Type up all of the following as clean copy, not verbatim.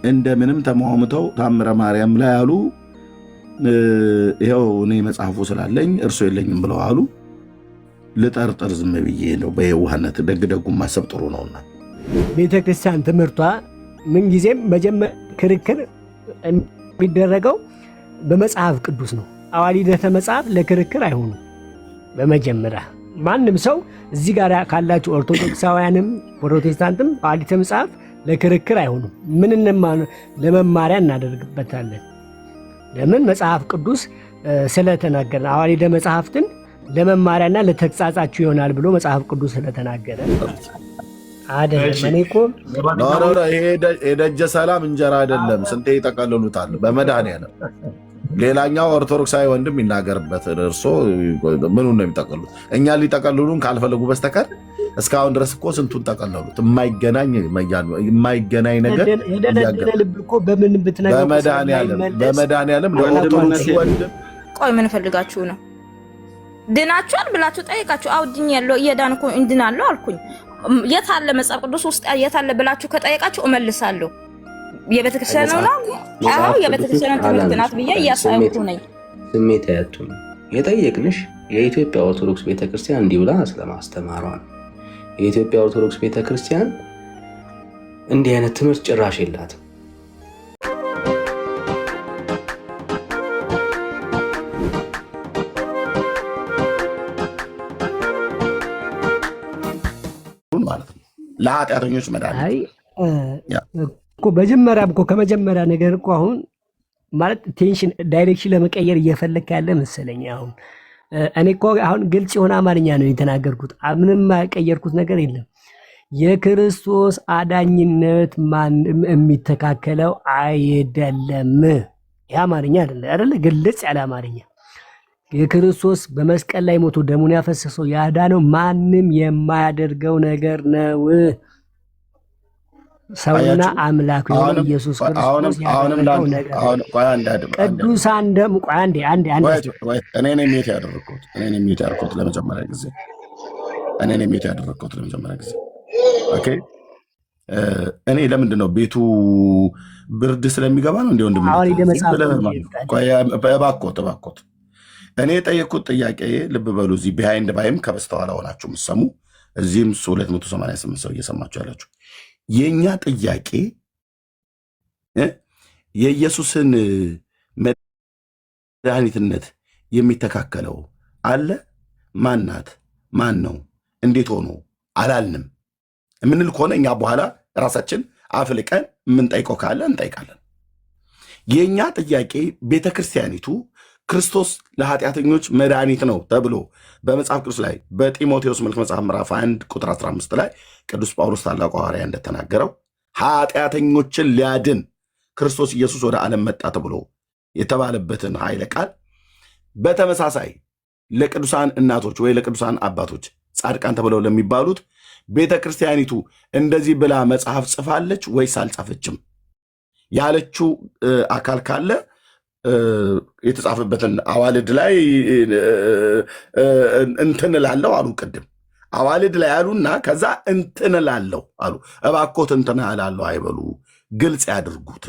እንደምንም ተሟሙተው ታምረ ማርያም ላይ አሉ ይኸው እኔ መጽሐፉ ስላለኝ እርሱ የለኝም ብለው አሉ። ልጠርጥር ዝም ብዬ ነው በየዋህነት ደግደጉም ማሰብ ጥሩ ነውና ቤተክርስቲያን ትምህርቷ ምንጊዜም መጀመሪያ ክርክር የሚደረገው በመጽሐፍ ቅዱስ ነው። አዋልደ መጽሐፍ ለክርክር አይሆኑም። በመጀመሪያ ማንም ሰው እዚህ ጋር ካላችሁ ኦርቶዶክሳውያንም ፕሮቴስታንትም አዋልደ መጽሐፍ ለክርክር አይሆኑም። ለመማሪያ እናደርግበታለን። ለምን? መጽሐፍ ቅዱስ ስለተናገረ አዋልደ መጽሐፍትን ለመማሪያና ለተግሳጻችሁ ይሆናል ብሎ መጽሐፍ ቅዱስ ስለተናገረ አይደለም። እኔ እኮ የደጀ ሰላም እንጀራ አይደለም ስንቴ ይጠቀልሉታል በመድኃኒዓለም። ሌላኛው ኦርቶዶክሳዊ ወንድም ይናገርበት። እርሶ ምኑን ነው የሚጠቀሉት? እኛ ሊጠቀልሉን ካልፈለጉ በስተቀር እስካሁን ድረስ እኮ ስንቱን ጠቀለሉት። የማይገናኝ ነገር ልብ እኮ በምን ብትነግረው በመድኃኒዓለም ለኦርቶዶክስ ወንድም ቆይ ምን ፈልጋችሁ ነው? ድናችኋል ብላችሁ ጠይቃችሁ አውድኝ ያለው እየዳንኩ እንድናለሁ አልኩኝ። የት አለ መጽሐፍ ቅዱስ ውስጥ የት አለ ብላችሁ ከጠየቃችሁ እመልሳለሁ። የቤተክርስቲያን ነው ነው አዎ የቤተክርስቲያን ትምህርት ናት ብዬ እያሳየሁ ነኝ። ስሜት ያቱን የጠየቅንሽ የኢትዮጵያ ኦርቶዶክስ ቤተክርስቲያን እንዲህ ብላ ስለማስተማሯ ነው። የኢትዮጵያ ኦርቶዶክስ ቤተክርስቲያን እንዲህ አይነት ትምህርት ጭራሽ የላትም። ለኃጢአተኞች መድኃኒት በመጀመሪያም እኮ ከመጀመሪያ ነገር እኮ አሁን ማለት ቴንሽን ዳይሬክሽን ለመቀየር እየፈለክ ያለ መሰለኝ። አሁን እኔ እኮ አሁን ግልጽ የሆነ አማርኛ ነው የተናገርኩት። ምንም የቀየርኩት ነገር የለም። የክርስቶስ አዳኝነት ማንም የሚተካከለው አይደለም። ይህ አማርኛ አይደለ? ግልጽ ያለ አማርኛ። የክርስቶስ በመስቀል ላይ ሞቶ ደሙን ያፈሰሰው ያዳነው ማንም የማያደርገው ነገር ነው። ሰውና አምላክ የሆነ ኢየሱስ ክርስቶስ ያደረገው ነገር ቅዱሳን ደም አንዴ እኔ ነኝ ሚት ያደረኩት ለመጀመሪያ ጊዜ ኦኬ። እኔ ለምንድን ነው ቤቱ ብርድ ስለሚገባ ነው እንዴ? ወንድም እባክዎት እኔ የጠየቅኩት ጥያቄ ልብ በሉ። እዚህ ቢሃይንድ ባይም ከበስተኋላ ሆናችሁ የምትሰሙ እዚህም 288 ሰው እየሰማችሁ ያላችሁ የእኛ ጥያቄ የኢየሱስን መድኃኒትነት የሚተካከለው አለ? ማናት? ማን ነው? እንዴት ሆኖ አላልንም የምንል ከሆነ እኛ በኋላ ራሳችን አፍልቀን የምንጠይቀው ካለ እንጠይቃለን። የእኛ ጥያቄ ቤተክርስቲያኒቱ ክርስቶስ ለኃጢአተኞች መድኃኒት ነው ተብሎ በመጽሐፍ ቅዱስ ላይ በጢሞቴዎስ መልእክት መጽሐፍ ምዕራፍ 1 ቁጥር 15 ላይ ቅዱስ ጳውሎስ ታላቁ ሐዋርያ እንደተናገረው ኃጢአተኞችን ሊያድን ክርስቶስ ኢየሱስ ወደ ዓለም መጣ ተብሎ የተባለበትን ኃይለ ቃል በተመሳሳይ ለቅዱሳን እናቶች ወይ ለቅዱሳን አባቶች ጻድቃን ተብለው ለሚባሉት ቤተ ክርስቲያኒቱ እንደዚህ ብላ መጽሐፍ ጽፋለች ወይስ አልጻፈችም ያለችው አካል ካለ የተጻፈበትን አዋልድ ላይ እንትን እላለሁ አሉ። ቅድም አዋልድ ላይ አሉና ከዛ እንትን እላለሁ አሉ። እባክዎት እንትን እላለሁ አይበሉ፣ ግልጽ ያድርጉት።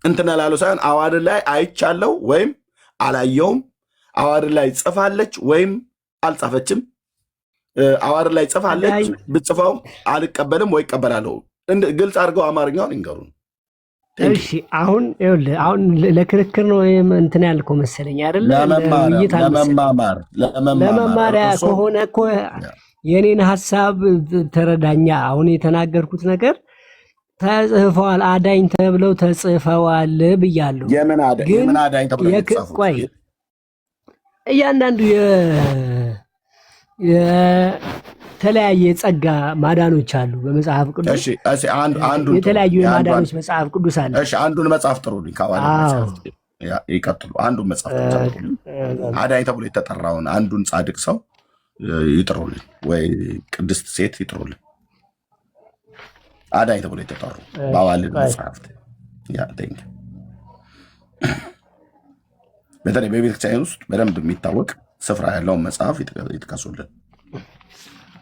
እንትን እላለሁ ሳይሆን አዋልድ ላይ አይቻለሁ ወይም አላየውም፣ አዋልድ ላይ ጽፋለች ወይም አልጻፈችም፣ አዋልድ ላይ ጽፋለች ብጽፈው አልቀበልም ወይ እቀበላለሁ። ግልጽ አድርገው አማርኛውን ይንገሩን። እሺ አሁን ለክርክር ነው እንትን ያልከው መሰለኝ አይደል? ለመማሪያ ከሆነ እኮ የኔን ሐሳብ ተረዳኛ። አሁን የተናገርኩት ነገር ተጽፈዋል፣ አዳኝ ተብለው ተጽፈዋል ብያለሁ። የምን አዳኝ ተብለው ተጽፈዋል? ቆይ እያንዳንዱ የተለያየ ጸጋ ማዳኖች አሉ በመጽሐፍ ቅዱስ። የተለያዩ የማዳኖች መጽሐፍ ቅዱስ አለ። እሺ አንዱን መጽሐፍ ጥሩልኝ። ይቀጥሉ። አንዱን መጽሐፍ አዳኝ ተብሎ የተጠራውን አንዱን ጻድቅ ሰው ይጥሩልኝ፣ ወይ ቅድስት ሴት ይጥሩልኝ። አዳኝ ተብሎ የተጠሩ በአዋልድ መጽሐፍት በተለይ በቤተክርስቲያን ውስጥ በደንብ የሚታወቅ ስፍራ ያለውን መጽሐፍ ይጥቀሱልን።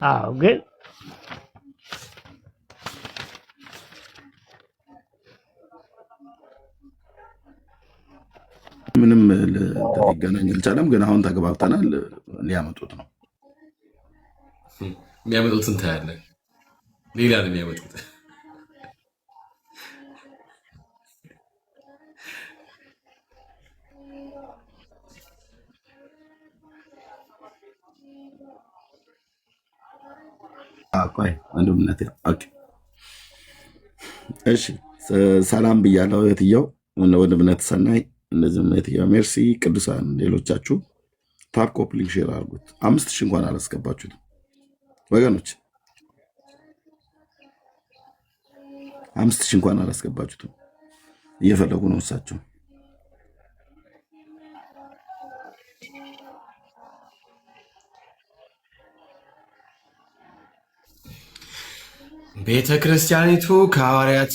አዎ ግን ምንም ሊገናኝ አልቻለም። ግን አሁን ተግባብተናል። ሊያመጡት ነው። የሚያመጡትን ታያለን። ሌላ ነው የሚያመጡት። ቆይ ወንድምነት እሺ፣ ሰላም ብያለሁ። የትየው ወንድምነት ሰናይ፣ እነዚህ የትየው ሜርሲ፣ ቅዱሳን ሌሎቻችሁ ታፕ ኮፕሊንግ ሼር አድርጉት። 5000 እንኳን አላስገባችሁትም ወገኖች፣ 5000 እንኳን አላስገባችሁትም። እየፈለጉ ነው እሳቸው። ቤተ ክርስቲያኒቱ ከሐዋርያት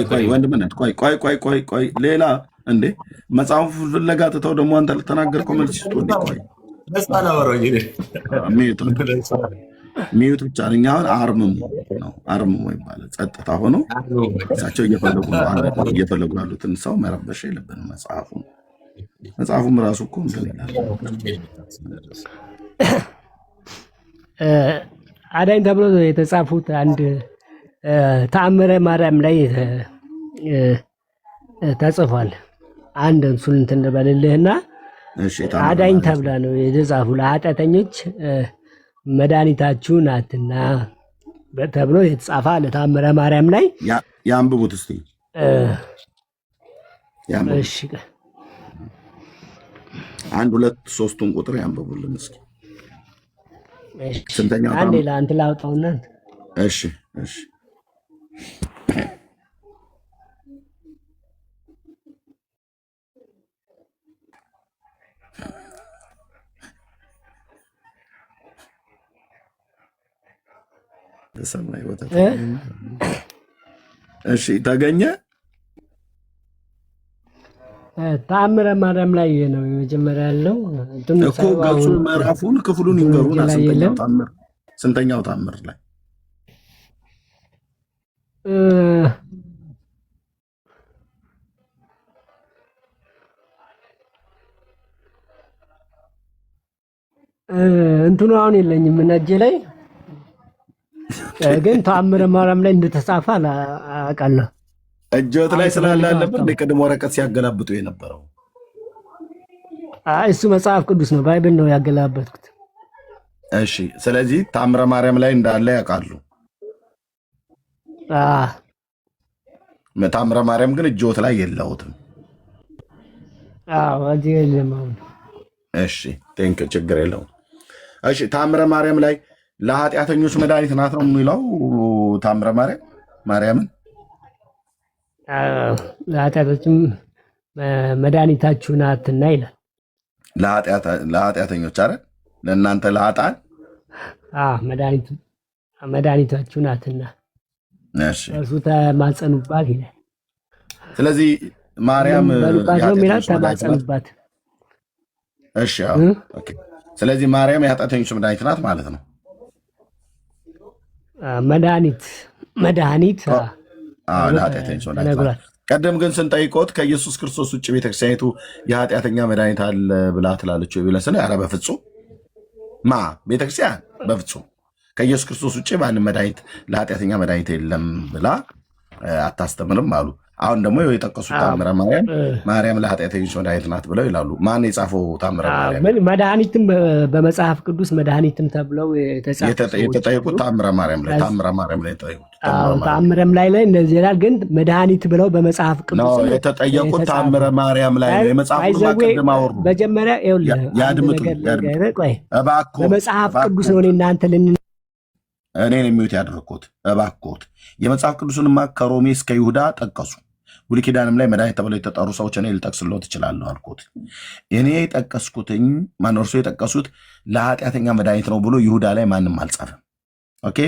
ቆይ ወንድምነት ቆይ ሌላ እንዴ መጽሐፉ ፍለጋ ትተው ደግሞ አንተ ልተናገርከው መልስ ይስጡ። ቆይ ሚዩት ብቻ ነኝ። አሁን አርምሞ ይባላል። ጸጥታ ሆኖ እሳቸው እየፈለጉ ያሉትን ሰው መረበሽ የለብንም። መጽሐፉም ራሱ እኮ እንትን ይላል። አዳኝ ተብሎ የተጻፉት አንድ ተአምረ ማርያም ላይ ተጽፏል። አንድ እሱን እንትን በልልህና አዳኝ ተብላ ነው የተጻፉ ለኃጢአተኞች መድኃኒታችሁ ናትና ተብሎ የተጻፈ አለ ተአምረ ማርያም ላይ። ያንብቡት እስቲ። እሺ 1 2 3ቱን ቁጥር ያንብቡልን እስኪ። ስንተኛው? አንዴ ለአንተ ላውጣውና። እሺ ሰማይ ወጣ። እሺ ተገኘ። ተአምረ ማርያም ላይ ነው የመጀመሪያ ያለው እኮ ገጹን፣ ምዕራፉን፣ ክፍሉን ይንገሩና ስንተኛው ተአምር ላይ እንትኑ አሁን የለኝም እጄ ላይ ግን ተአምረ ማርያም ላይ እንደተጻፈ አውቃለሁ። እጆት ላይ ስላለ አለበት እንደ ቅድም ወረቀት ሲያገላብጡ የነበረው እሱ መጽሐፍ ቅዱስ ነው፣ ባይብል ነው ያገላበጥኩት። እሺ፣ ስለዚህ ተአምረ ማርያም ላይ እንዳለ ያውቃሉ። ተአምረ ማርያም ግን እጆት ላይ የለውትም። እዚህ የለም አሁን። እሺ፣ ቴንክ ችግር የለውም። እሺ፣ ተአምረ ማርያም ላይ ለኃጢአተኞች መድኃኒት ናት ነው የሚለው። ተአምረ ማርያምን ለኃጢአቶችም መድኃኒታችሁ ናትና ይላል። ለኃጢአተኞች አይደል? ለእናንተ ለኃጥአን መድኃኒታችሁ ናትና እርሱ ተማጸኑባት ይላል። ስለዚህ ማርያም በሉባት ነው የሚላል፣ ተማጸኑባት። እሺ፣ ስለዚህ ማርያም የኃጢአተኞች መድኃኒት ናት ማለት ነው። መድኃኒት ለኃጢአተኞች መድኃኒት። ቀደም ግን ስንጠይቆት ከኢየሱስ ክርስቶስ ውጭ ቤተክርስቲያኒቱ የኃጢአተኛ መድኃኒት አለ ብላ ትላለች ብለን ስለ ኧረ በፍጹም ቤተክርስቲያን በፍጹም ከኢየሱስ ክርስቶስ ውጭ ማንም መድኃኒት ለኃጢአተኛ መድኃኒት የለም ብላ አታስተምርም አሉ። አሁን ደግሞ የጠቀሱት ተአምረ ማርያም ለኃጢአተኞች መድኃኒት ናት ብለው ይላሉ። ማን የጻፈው ተአምረ ማርያም? መድኃኒትም በመጽሐፍ ቅዱስ መድኃኒትም ተብለው የተጠየቁት ተአምረ ማርያም ላይ ተአምረም ላይ እንደዚህ ይላል። ግን መድኃኒት ብለው በመጽሐፍ ቅዱስ የተጠየቁት ተአምረ ማርያም ላይ ነው። የመጽሐፍ ቅዱስ ማወሩ መጀመሪያ ያድምጡ። በመጽሐፍ ቅዱስ ነው እናንተ እኔን የሚዩት ያደረግኩት። እባክዎት የመጽሐፍ ቅዱስንማ ከሮሜ እስከ ይሁዳ ጠቀሱ። ብሉይ ኪዳንም ላይ መድኃኒት ተብለው የተጠሩ ሰዎች እኔ ልጠቅስልዎት እችላለሁ አልኩት። እኔ የጠቀስኩትኝ ማነው እርሶ የጠቀሱት ለኃጢአተኛ መድኃኒት ነው ብሎ ይሁዳ ላይ ማንም አልጻፈም። ኦኬ፣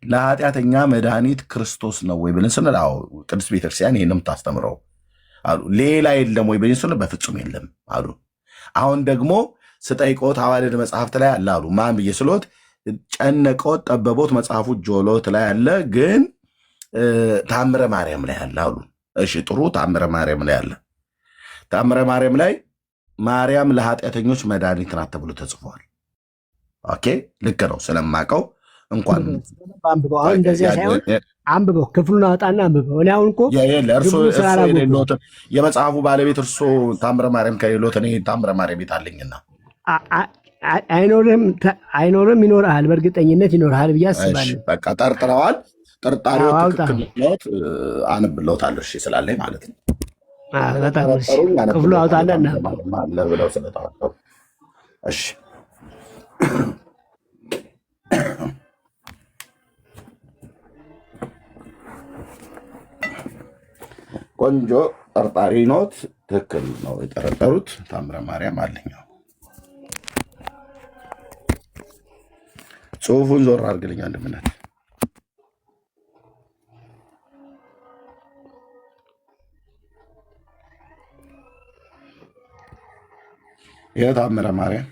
ለኃጢአተኛ መድኃኒት ክርስቶስ ነው ወይ ብለን ስንል አዎ ቅድስት ቤተክርስቲያን ይህንም ታስተምረው አሉ። ሌላ የለም ወይ ብለን ስንል በፍጹም የለም አሉ። አሁን ደግሞ ስጠይቆት አዋልድ መጽሐፍት ላይ አለ አሉ። ማን ብዬ ስሎት ጨነቆት ጠበቦት መጽሐፉ ጆሎት ላይ አለ፣ ግን ተአምረ ማርያም ላይ አለ አሉ። እሺ ጥሩ። ታምረ ማርያም ላይ አለ። ታምረ ማርያም ላይ ማርያም ለኃጢአተኞች መድኃኒት ናት ተብሎ ተጽፏል። ኦኬ ልክ ነው ስለማቀው እንኳን አንብበው። አሁን እንደዚያ ሳይሆን አንብበው፣ ክፍሉን አውጣና አንብበው። እኔ አሁን እኮ የመጽሐፉ ባለቤት እርሶ ታምረ ማርያም ከሌሎት እኔ ታምረ ማርያም ይታለኝና አይኖርም፣ ይኖርሃል፣ በእርግጠኝነት ይኖርሃል ብዬ አስባለሁ። በቃ ጠርጥረዋል። ጥርጣሬው ትክክል ነው። አንብለውታለሁ። እሺ ስላለኝ ማለት ነው። በጣም ክፍሉ አውጣና ብለው ስለጠረጠሩ እሺ ቆንጆ ጠርጣሪ ኖት። ትክክል ነው የጠረጠሩት። ታምረ ማርያም አለኛው። ጽሁፉን ዞር አድርግልኝ አንድ ምነት። ይህ ታምረ ማርያም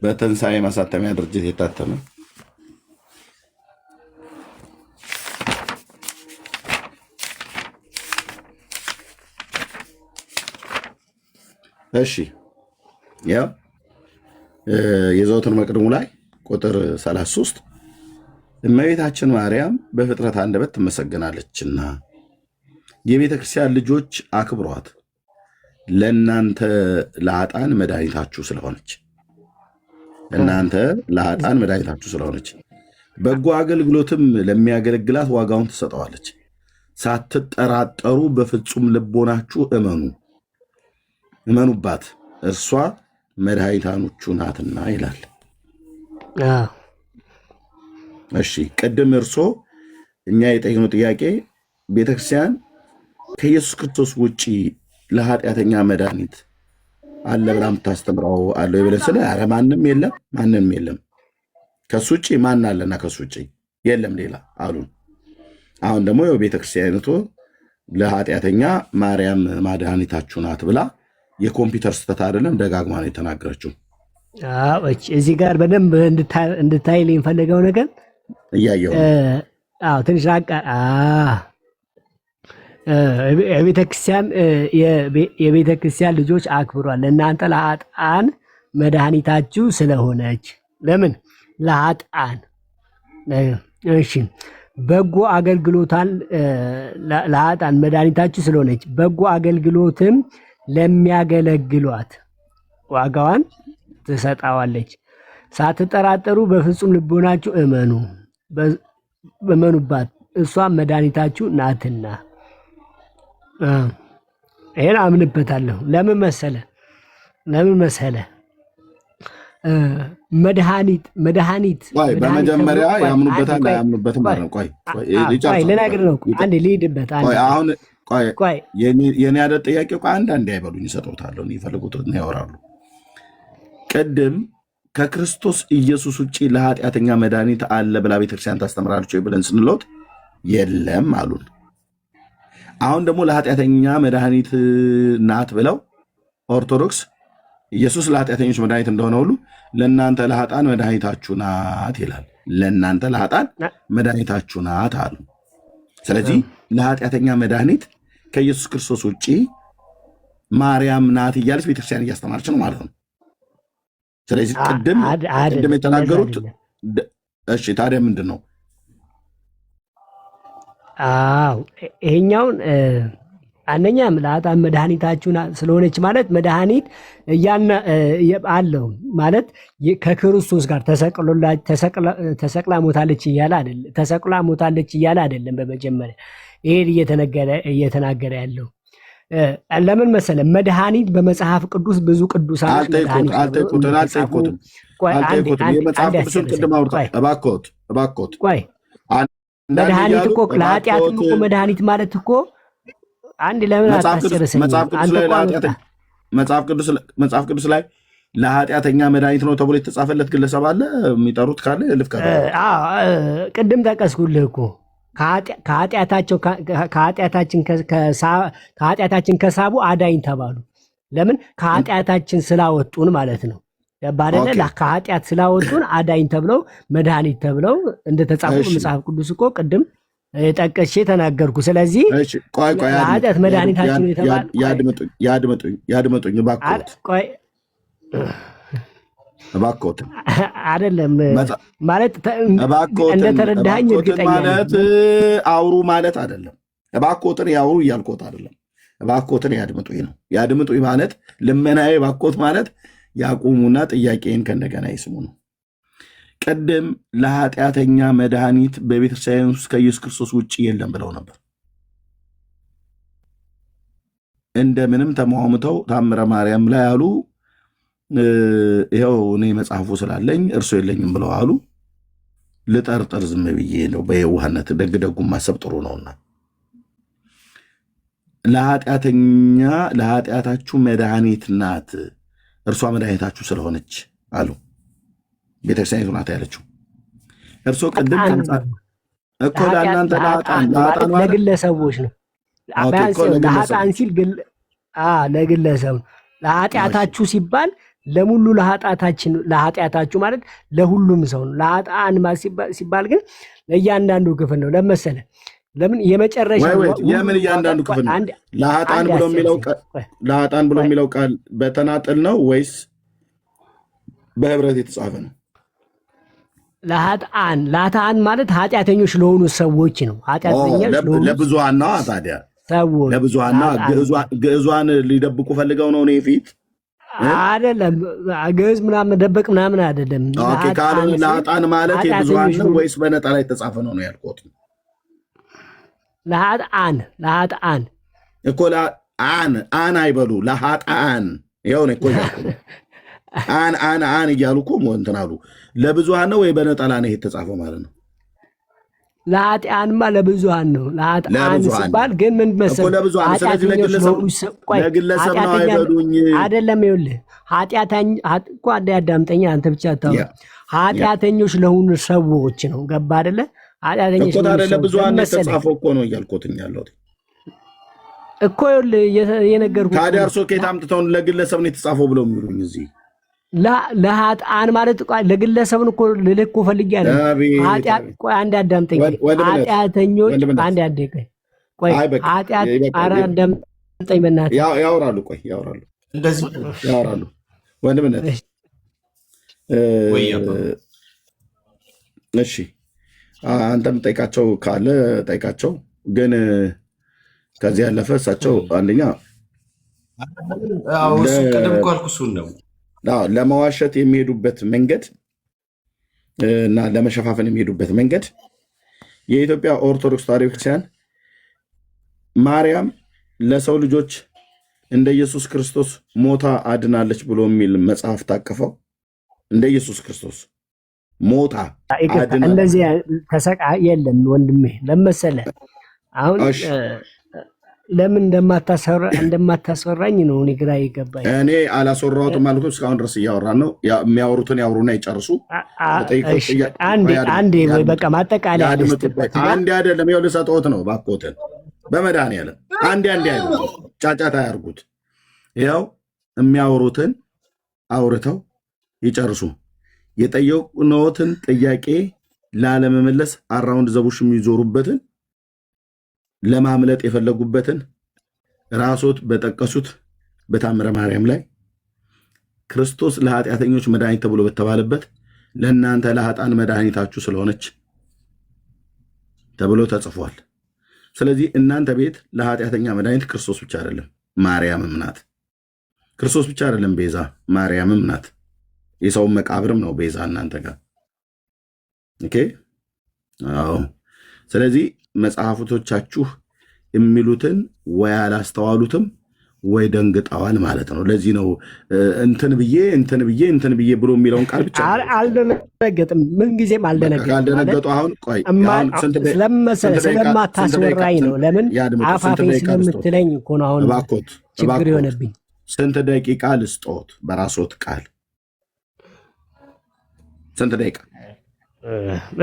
በትንሣኤ ማሳተሚያ ድርጅት የታተመ እሺ ያው የዘወትር መቅድሙ ላይ ቁጥር 33 እመቤታችን ማርያም በፍጥረት አንደበት ትመሰገናለችና የቤተ ክርስቲያን ልጆች አክብሯት፣ ለእናንተ ለኃጥአን መድኃኒታችሁ ስለሆነች፣ ለእናንተ ለኃጥአን መድኃኒታችሁ ስለሆነች በጎ አገልግሎትም ለሚያገለግላት ዋጋውን ትሰጠዋለች። ሳትጠራጠሩ በፍጹም ልቦናችሁ እመኑባት፣ እርሷ መድኃኒታችሁ ናትና ይላል። እሺ ቅድም እርሶ እኛ የጠየቅነው ጥያቄ ቤተክርስቲያን ከኢየሱስ ክርስቶስ ውጭ ለኃጢአተኛ መድኃኒት አለ ብላ የምታስተምረው አለ ብለን ስለ ኧረ ማንም የለም ከሱ ውጭ ማን አለና ከሱ ውጭ የለም ሌላ አሉን። አሁን ደግሞ ቤተክርስቲያኒቱ ለኃጢአተኛ ማርያም መድኃኒታችሁ ናት ብላ የኮምፒውተር ስህተት አይደለም ደጋግማ ነው የተናገረችው። እዚህ ጋር በደንብ እንድታይል የሚፈልገው ነገር እያየው ትንሽ ራቃ የቤተክርስቲያን ልጆች አክብሯል፣ ለእናንተ ለኃጥአን መድኃኒታችሁ ስለሆነች። ለምን ለኃጥአን? እሺ በጎ አገልግሎታን ለኃጥአን መድኃኒታችሁ ስለሆነች በጎ አገልግሎትም ለሚያገለግሏት ዋጋዋን ትሰጣዋለች። ሳትጠራጠሩ በፍጹም ልቦናችሁ እመኑባት፣ እሷም መድኃኒታችሁ ናትና። ይሄን አምንበታለሁ። ለምን መሰለ መድኃኒት በመጀመሪያ ያምኑበታል አያምኑበትም። ልነግር ነው። አንዴ ልሂድበት። የኔ ያደ ጥያቄ አንዳንዴ አይበሉኝ ይሰጡታለሁ፣ ይፈልጉትን ያወራሉ። ቅድም ከክርስቶስ ኢየሱስ ውጭ ለኃጢአተኛ መድኃኒት አለ ብላ ቤተክርስቲያን ታስተምራለች ብለን ስንሎት የለም አሉን። አሁን ደግሞ ለኃጢአተኛ መድኃኒት ናት ብለው ኦርቶዶክስ ኢየሱስ ለኃጢአተኞች መድኃኒት እንደሆነ ሁሉ ለእናንተ ለኃጥአን መድኃኒታችሁ ናት ይላል። ለእናንተ ለኃጥአን መድኃኒታችሁ ናት አሉ። ስለዚህ ለኃጢአተኛ መድኃኒት ከኢየሱስ ክርስቶስ ውጭ ማርያም ናት እያለች ቤተክርስቲያን እያስተማረች ነው ማለት ነው። ስለዚህ ቅድም የተናገሩት እሺ፣ ታዲያ ምንድን ነው? ይሄኛውን አንደኛም ለኃጥአን መድኃኒታችሁ ስለሆነች ማለት መድኃኒት አለው ማለት ከክርስቶስ ጋር ተሰቅላ ሞታለች እያለ አይደለም። በመጀመሪያ ይሄን እየተናገረ ያለው ለምን መሰለ? መድኃኒት በመጽሐፍ ቅዱስ ብዙ ቅዱሳን መድኃኒት እኮ ለኃጢአትም እኮ መድኃኒት ማለት እኮ አንድ ለምን አታስጨርሰኝ? መጽሐፍ ቅዱስ ላይ ለኃጢአተኛ መድኃኒት ነው ተብሎ የተጻፈለት ግለሰብ አለ። የሚጠሩት ካለ ልፍቀ ቅድም ጠቀስኩልህ እኮ ከኃጢአታችን ከሳቡ አዳኝ ተባሉ። ለምን? ከኃጢአታችን ስላወጡን ማለት ነው። ባደለ ከኃጢአት ስላወጡን አዳኝ ተብለው መድኃኒት ተብለው እንደተጻፉ በመጽሐፍ ቅዱስ እኮ ቅድም ጠቅሼ ተናገርኩ። ስለዚህ ኃጢአት መድኃኒታችን የተባለ ያድመጡኝ እባክዎትን አይደለም ማለት እንደተረዳኸኝ እርግጠኛ ማለት አውሩ ማለት አይደለም። እባክዎትን ያውሩ እያልኩት አይደለም። እባክዎትን ያድምጡኝ ነው። ያድምጡኝ ማለት ልመናዬ እባክዎት ማለት ያቁሙና ጥያቄን ከእንደገና ይስሙ ነው። ቅድም ለኃጢአተኛ መድኃኒት በቤተክርስቲያን ውስጥ ከኢየሱስ ክርስቶስ ውጭ የለም ብለው ነበር። እንደምንም ተሟሙተው ታምረ ማርያም ላይ አሉ። ይኸው እኔ መጽሐፉ ስላለኝ እርሱ የለኝም ብለው አሉ። ልጠርጥር ዝም ብዬ ነው በየዋህነት። ደግ ደጉም ማሰብ ጥሩ ነውና ለኃጢአተኛ ለኃጢአታችሁ መድኃኒት ናት፣ እርሷ መድኃኒታችሁ ስለሆነች አሉ። ቤተክርስቲያኒቱ ናት ያለችው። እርሶ ቅድም እኮ ለእናንተ ለግለሰቦች ነው። ለኃጥአን ሲል ለግለሰብ ለኃጢአታችሁ ሲባል ለሙሉ ለኃጢአታችሁ ማለት ለሁሉም ሰው ነው። ለኃጥአን ሲባል ግን ለእያንዳንዱ ክፍል ነው። ለመሰለ ለምን የመጨረሻ የምን እያንዳንዱ ክፍል ነው? ለኃጥአን ብሎ የሚለው ቃል በተናጠል ነው ወይስ በህብረት የተጻፈ ነው? ለኃጥአን ማለት ኃጢአተኞች ለሆኑ ሰዎች ነው። ለብዙሃን ነው። ታዲያ ለብዙሃን ነው። ግዕዟን ሊደብቁ ፈልገው ነው። እኔ ፊት አይደለም ግዕዝ ምናምን መደበቅ ምናምን አይደለም። ካልሆነ ለኃጥአን ማለት የብዙሃን ነው ወይስ በነጠላ የተጻፈ ነው ነው ያልኩት። ለኃጥአን እኮ አን አይበሉ ለኃጥአን ይኸው ነው እኮ አን እያሉ እኮ እንትን አሉ። ለብዙሃን ነው ወይ በነጠላ ነው የተጻፈው ማለት ነው? ለኃጥአንማ ለብዙሃን ነው። ለኃጥአን ሲባል ግን ምን መሰለህ ለብዙሃን። ስለዚህ ለግለሰብ ነው አይበሉኝ። አይደለም ይኸውልህ ኃጢአተኛ እኮ አዳምጠኛ አንተ ብቻ ታው ኃጢአተኞች ለሆኑ ሰዎች ነው። ገባ አይደለ? ኃጢአተኞች ለብዙሃን የተጻፈው እኮ ነው እያልኩትኝ ያለሁት እኮ ይኸውልህ የነገርኩህ። ታዲያ እርሶ ከየት አምጥተው ለግለሰብ ነው የተጻፈው ብለው የሚሉኝ እዚህ ለኃጥአን ማለት ለግለሰብን እኮ ልልህ እኮ ፈልጌ ያለ ኃጢአት ቆይ አንድ አዳምጠኝ። ኃጢአተኞች አንድ አዳምጠኝ። ቆይ ኃጢአት አዳምጠኝ በእናትህ። ያወራሉ። ቆይ ያወራሉ፣ እንደዚህ ያወራሉ። ወንድምነት እሺ፣ አንተም ጠይቃቸው ካለ ጠይቃቸው። ግን ከዚህ ያለፈ እሳቸው አንደኛ ቀደም እኮ አልኩህ እሱን ነው ለመዋሸት የሚሄዱበት መንገድ እና ለመሸፋፈን የሚሄዱበት መንገድ የኢትዮጵያ ኦርቶዶክስ ተዋሕዶ ቤተክርስቲያን ማርያም ለሰው ልጆች እንደ ኢየሱስ ክርስቶስ ሞታ አድናለች ብሎ የሚል መጽሐፍ ታቀፈው። እንደ ኢየሱስ ክርስቶስ ሞታ አድና እንደዚህ ተሰቃ የለም ወንድሜ። ለመሰለ አሁን ለምን እንደማታስፈራኝ ነው እኔ ግራ ይገባኝ። እኔ አላስወራሁትም አልኩ። እስካሁን ድረስ እያወራን ነው። የሚያወሩትን ያወሩና ይጨርሱ። አንዴ ወይ በቃ ማጠቃለያ አንዴ አይደለም ይኸው ልሰጥዎት ነው። እባክዎትን በመድኃኒዓለም አንዴ አይደለም ጫጫታ ያርጉት። ይኸው የሚያወሩትን አውርተው ይጨርሱ። የጠየቅነዎትን ጥያቄ ላለመመለስ አራውንድ ዘቡሽ የሚዞሩበትን ለማምለጥ የፈለጉበትን ራሶት በጠቀሱት በታምረ ማርያም ላይ ክርስቶስ ለኃጢአተኞች መድኃኒት ተብሎ በተባለበት ለእናንተ ለኃጥአን መድኃኒታችሁ ስለሆነች ተብሎ ተጽፏል። ስለዚህ እናንተ ቤት ለኃጢአተኛ መድኃኒት ክርስቶስ ብቻ አይደለም ማርያምም ናት። ክርስቶስ ብቻ አይደለም ቤዛ ማርያምም ናት። የሰውን መቃብርም ነው ቤዛ እናንተ ጋር። ኦኬ አዎ። ስለዚህ መጽሐፍቶቻችሁ የሚሉትን ወይ አላስተዋሉትም ወይ ደንግጠዋል ማለት ነው። ለዚህ ነው እንትን ብዬ ብሎ የሚለውን ቃል ብቻ አልደነገጥም። ምንጊዜም አልደነገጥም። ካልደነገጡ አሁን ቆይ ስለማታስወራኝ ነው። ለምን አፋፌ ስለምትለኝ እኮ ነው አሁን ችግር የሆነብኝ። ስንት ደቂቃ ልስጦት? በራሶት ቃል ስንት ደቂቃ?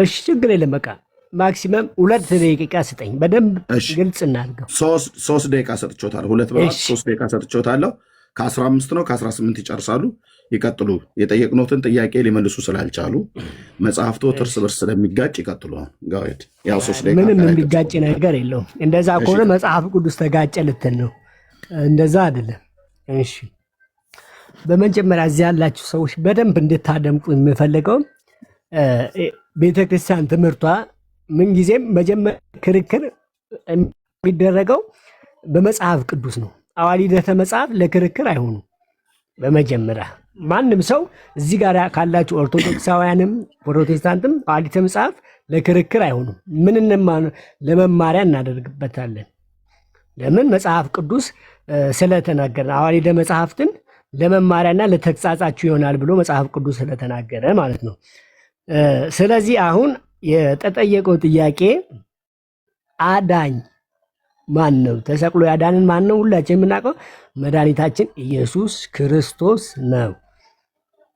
እሺ ችግር የለም በቃ ማክሲመም 2 ደቂቃ ስጠኝ። በደንብ ግልጽ እናድርገው። 3 ደቂቃ ሰጥቼዎታለሁ። 2 በ3 ደቂቃ ሰጥቼዎታለሁ። ከ15 ነው ከ18 ይጨርሳሉ። ይቀጥሉ። የጠየቅኖትን ጥያቄ ሊመልሱ ስላልቻሉ መጽሐፍቶ እርስ በርስ ስለሚጋጭ ይቀጥሉ። ጋሄድ ያው 3 ደቂቃ ምንም የሚጋጭ ነገር የለውም። እንደዛ ከሆነ መጽሐፍ ቅዱስ ተጋጨ ልትል ነው። እንደዛ አይደለም። እሺ፣ በመጀመሪያ እዚህ ያላችሁ ሰዎች በደንብ እንድታደምጡ የምፈልገው ቤተክርስቲያን ትምህርቷ ምንጊዜም መጀመሪያ ክርክር የሚደረገው በመጽሐፍ ቅዱስ ነው። አዋልደ መጽሐፍ ለክርክር አይሆኑም። በመጀመሪያ ማንም ሰው እዚህ ጋር ካላችሁ ኦርቶዶክሳውያንም ፕሮቴስታንትም አዋልደ መጽሐፍ ለክርክር አይሆኑም። ምንንም ለመማሪያ እናደርግበታለን። ለምን? መጽሐፍ ቅዱስ ስለተናገረ አዋልደ መጽሐፍትን ለመማሪያና ለተግሳጻችሁ ይሆናል ብሎ መጽሐፍ ቅዱስ ስለተናገረ ማለት ነው። ስለዚህ አሁን የተጠየቀው ጥያቄ አዳኝ ማን ነው? ተሰቅሎ ያዳንን ማን ነው? ሁላችን የምናውቀው መድኃኒታችን ኢየሱስ ክርስቶስ ነው።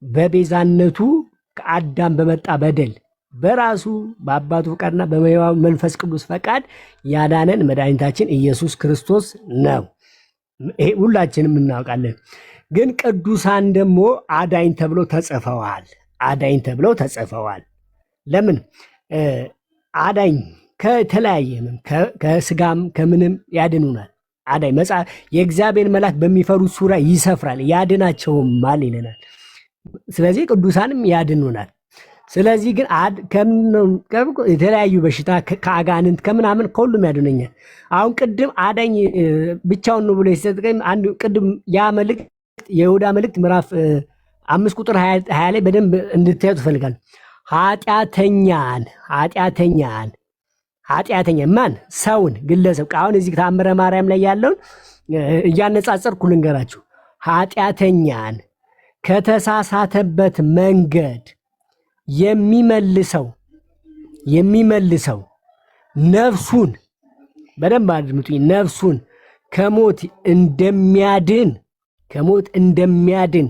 በቤዛነቱ ከአዳም በመጣ በደል በራሱ በአባቱ ፈቃድና በመንፈስ ቅዱስ ፈቃድ ያዳነን መድኃኒታችን ኢየሱስ ክርስቶስ ነው። ይሄ ሁላችንም እናውቃለን። ግን ቅዱሳን ደግሞ አዳኝ ተብሎ ተጽፈዋል። አዳኝ ተብለው ተጽፈዋል። ለምን? አዳኝ ከተለያየ ከስጋም ከምንም ያድኑናል። አዳኝ መጽሐፍ የእግዚአብሔር መልአክ በሚፈሩት ሱራ ይሰፍራል ያድናቸውማል ይለናል። ስለዚህ ቅዱሳንም ያድኑናል። ስለዚህ ግን የተለያዩ በሽታ ከአጋንንት ከምናምን ከሁሉም ያድነኛል። አሁን ቅድም አዳኝ ብቻውን ነው ብሎ የተሰጠኝ አንድ ቅድም ያ መልእክት የይሁዳ መልእክት ምዕራፍ 5 ቁጥር 20 ላይ በደንብ እንድታዩት እፈልጋለሁ። ኃጢአተኛ ማን? ሰውን ግለሰብ። አሁን እዚህ ተአምረ ማርያም ላይ ያለውን እያነጻጸርኩ ልንገራችሁ። ኃጢአተኛን ከተሳሳተበት መንገድ የሚመልሰው ነፍሱን በደንብ አድምጡኝ፣ ነፍሱን ከሞት እንደሚያድን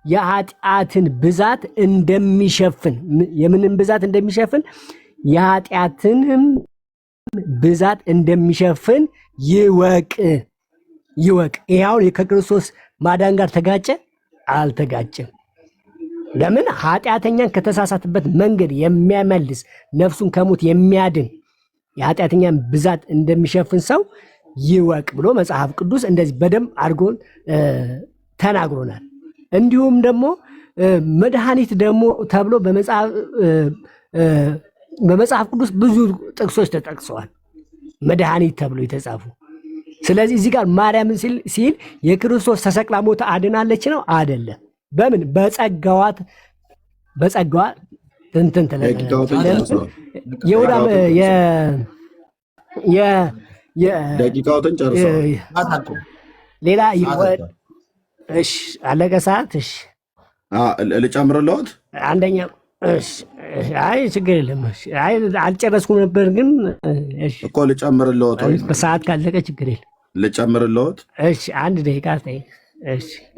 የኃጢአትን ብዛት እንደሚሸፍን የምንም ብዛት እንደሚሸፍን የኃጢአትንም ብዛት እንደሚሸፍን ይወቅ። ይኸውን ከክርስቶስ ማዳን ጋር ተጋጨ? አልተጋጨም። ለምን? ኃጢአተኛን ከተሳሳተበት መንገድ የሚያመልስ ነፍሱን ከሞት የሚያድን የኃጢአተኛን ብዛት እንደሚሸፍን ሰው ይወቅ ብሎ መጽሐፍ ቅዱስ እንደዚህ በደንብ አድርጎ ተናግሮናል። እንዲሁም ደግሞ መድኃኒት ደግሞ ተብሎ በመጽሐፍ ቅዱስ ብዙ ጥቅሶች ተጠቅሰዋል፣ መድኃኒት ተብሎ የተጻፉ። ስለዚህ እዚህ ጋር ማርያምን ሲል የክርስቶስ ተሰቅላ ሞታ አድናለች ነው አይደለም። በምን? በጸጋዋ እንትን ደቂቃዎትን ጨርሰዋል። ሌላ እሺ፣ አለቀ ሰዓት። እሺ፣ ልጨምርልዎት አንደኛ። አይ ችግር የለም። አይ አልጨረስኩም ነበር ግን እሺ እኮ ልጨምርልዎት። ሰዓት ካለቀ ችግር የለም። ልጨምርልዎት። እሺ፣ አንድ ደቂቃ።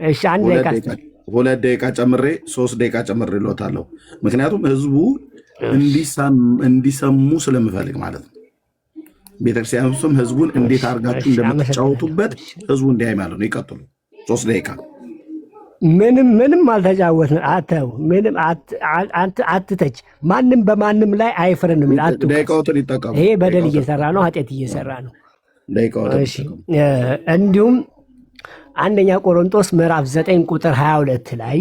እሺ፣ አንድ ደቂቃ 2 ደቂቃ ጨምሬ 3 ደቂቃ ጨምሬልዎታለሁ። ምክንያቱም ህዝቡ እንዲሰሙ ስለምፈልግ ማለት ነው። ቤተክርስቲያን ውስጥም ህዝቡን እንዴት አድርጋችሁ እንደምትጫወቱበት ህዝቡ እንዲያይ ማለት ነው። ይቀጥሉ። 3 ደቂቃ። ምንም አልተጫወትን። አተው ምንም አትተች። ማንም በማንም ላይ አይፍረን ነው የሚል። ደቂቃዎትን ይጠቀሙ። ይሄ በደል እየሰራ ነው፣ ኃጢአት እየሰራ ነው። ደቂቃዎትን። እንዲሁም አንደኛ ቆሮንቶስ ምዕራፍ 9 ቁጥር 22 ላይ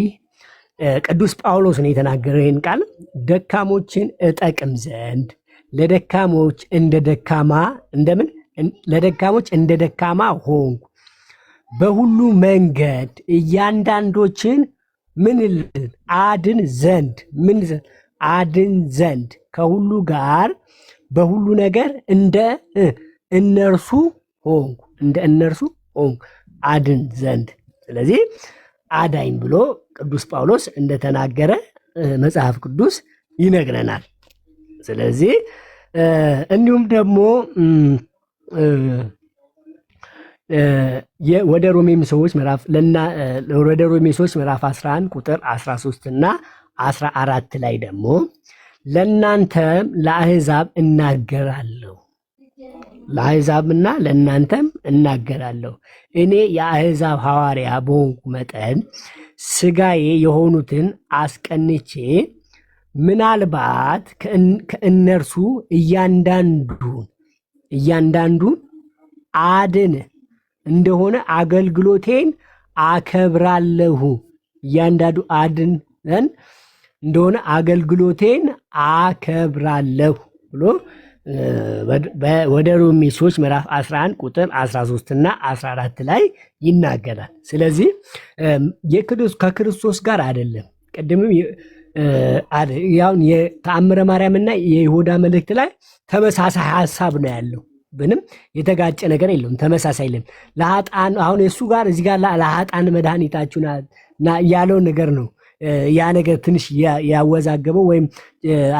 ቅዱስ ጳውሎስ ነው የተናገረው ይህን ቃል። ደካሞችን እጠቅም ዘንድ ለደካሞች እንደ ደካማ ሆንኩ፣ በሁሉ መንገድ እያንዳንዶችን አድን ዘንድ ከሁሉ ጋር በሁሉ ነገር እንደ እነርሱ ሆንኩ አድን ዘንድ። ስለዚህ አዳኝ ብሎ ቅዱስ ጳውሎስ እንደተናገረ መጽሐፍ ቅዱስ ይነግረናል። ስለዚህ እንዲሁም ደግሞ ወደ ሮሜ ሰዎች ምዕራፍ 11 ቁጥር 13 እና 14 ላይ ደግሞ ለእናንተም ለአሕዛብ እናገራለሁ፣ ለአሕዛብና ለእናንተም እናገራለሁ። እኔ የአሕዛብ ሐዋርያ በሆንኩ መጠን ሥጋዬ የሆኑትን አስቀንቼ ምናልባት ከእነርሱ እያንዳንዱን አድን እንደሆነ አገልግሎቴን አከብራለሁ። እያንዳንዱ አድን እንደሆነ አገልግሎቴን አከብራለሁ ብሎ ወደ ሮሜ ሰዎች ምዕራፍ 11 ቁጥር 13 እና 14 ላይ ይናገራል። ስለዚህ ከክርስቶስ ጋር አይደለም። ቅድምም ያውን የተአምረ ማርያምና የይሁዳ መልእክት ላይ ተመሳሳይ ሀሳብ ነው ያለው። ምንም የተጋጨ ነገር የለውም። ተመሳሳይ ለም ለኃጥአን አሁን የእሱ ጋር እዚህ ጋር ለኃጥአን መድኃኒታችሁ ያለው ነገር ነው። ያ ነገር ትንሽ ያወዛገበው ወይም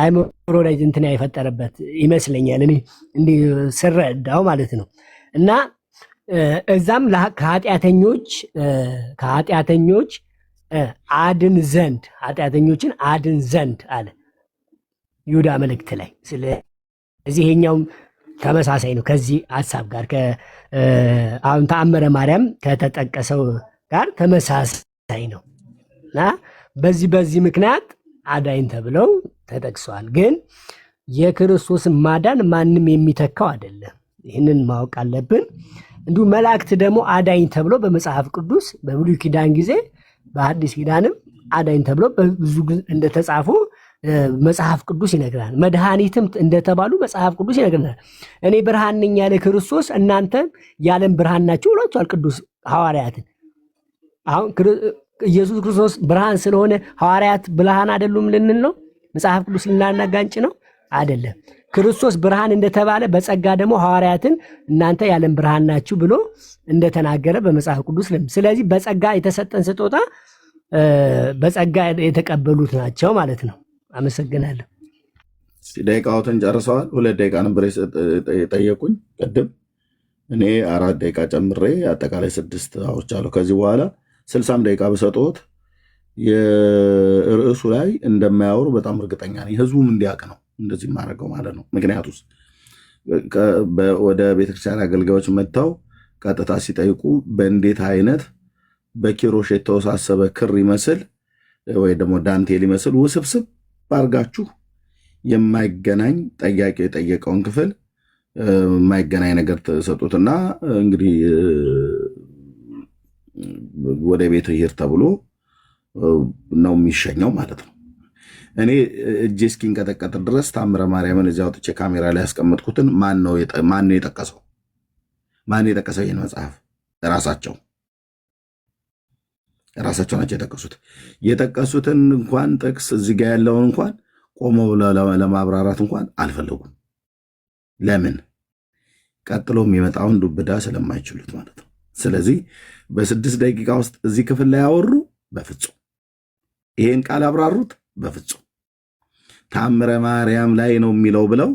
አይምሮ ላይ እንትን የፈጠረበት ይመስለኛል እኔ እንዲህ ስረዳው ማለት ነው። እና እዛም ከኃጢአተኞች አድን ዘንድ ኃጢአተኞችን አድን ዘንድ አለ ይሁዳ መልእክት ላይ። ስለዚህ ይሄኛውም ተመሳሳይ ነው ከዚህ ሀሳብ ጋር አሁን ተአምረ ማርያም ከተጠቀሰው ጋር ተመሳሳይ ነው እና በዚህ ምክንያት አዳኝ ተብለው ተጠቅሰዋል። ግን የክርስቶስን ማዳን ማንም የሚተካው አይደለም። ይህንን ማወቅ አለብን። እንዲሁም መላእክት ደግሞ አዳኝ ተብለው በመጽሐፍ ቅዱስ በብሉይ ኪዳን ጊዜ በአዲስ ኪዳንም አዳኝ ተብለው ብዙ እንደተጻፉ መጽሐፍ ቅዱስ ይነግራል። መድኃኒትም እንደተባሉ መጽሐፍ ቅዱስ ይነግረናል። እኔ ብርሃን ነኝ ያለ ክርስቶስ እናንተ የዓለም ብርሃን ናችሁ ብሏቸዋል ቅዱስ ሐዋርያትን። አሁን ኢየሱስ ክርስቶስ ብርሃን ስለሆነ ሐዋርያት ብርሃን አይደሉም ልንል ነው? መጽሐፍ ቅዱስ ልናናጋንጭ ነው? አይደለም። ክርስቶስ ብርሃን እንደተባለ በጸጋ ደግሞ ሐዋርያትን እናንተ የዓለም ብርሃን ናችሁ ብሎ እንደተናገረ በመጽሐፍ ቅዱስ ለም። ስለዚህ በጸጋ የተሰጠን ስጦታ በጸጋ የተቀበሉት ናቸው ማለት ነው። አመሰግናለሁ። ደቂቃዎትን ጨርሰዋል። 2 ደቂቃ ነበር የጠየቁኝ ቅድም። እኔ 4 ደቂቃ ጨምሬ አጠቃላይ 6 አውርቻለሁ። ከዚህ በኋላ 60 ደቂቃ በሰጠሁት የርዕሱ ላይ እንደማያወሩ በጣም እርግጠኛ ነኝ። ህዝቡም እንዲያውቅ ነው እንደዚህ የማደርገው ማለት ነው። ምክንያቱስ ወደ ቤተክርስቲያን አገልጋዮች መጥተው ቀጥታ ሲጠይቁ በእንዴት አይነት በኪሮሽ የተወሳሰበ ክር ይመስል ወይ ደግሞ ዳንቴል ይመስል ውስብስብ ባርጋችሁ የማይገናኝ ጠያቂው የጠየቀውን ክፍል የማይገናኝ ነገር ተሰጡትና እንግዲህ ወደ ቤት ሂድ ተብሎ ነው የሚሸኘው ማለት ነው። እኔ እጄ እስኪንቀጠቀጥ ድረስ ታምረ ማርያምን እዚያ ወጥቼ ካሜራ ላይ ያስቀመጥኩትን ማን ነው የጠቀሰው? ማን የጠቀሰው ይህን መጽሐፍ? ራሳቸው ናቸው የጠቀሱት። የጠቀሱትን እንኳን ጥቅስ እዚህ ጋ ያለውን እንኳን ቆመው ለማብራራት እንኳን አልፈለጉም። ለምን? ቀጥሎ የሚመጣውን ዱብዳ ስለማይችሉት ማለት ነው። ስለዚህ በ6 ደቂቃ ውስጥ እዚህ ክፍል ላይ ያወሩ በፍጹም ይሄን ቃል አብራሩት በፍጹም ታምረ ማርያም ላይ ነው የሚለው ብለው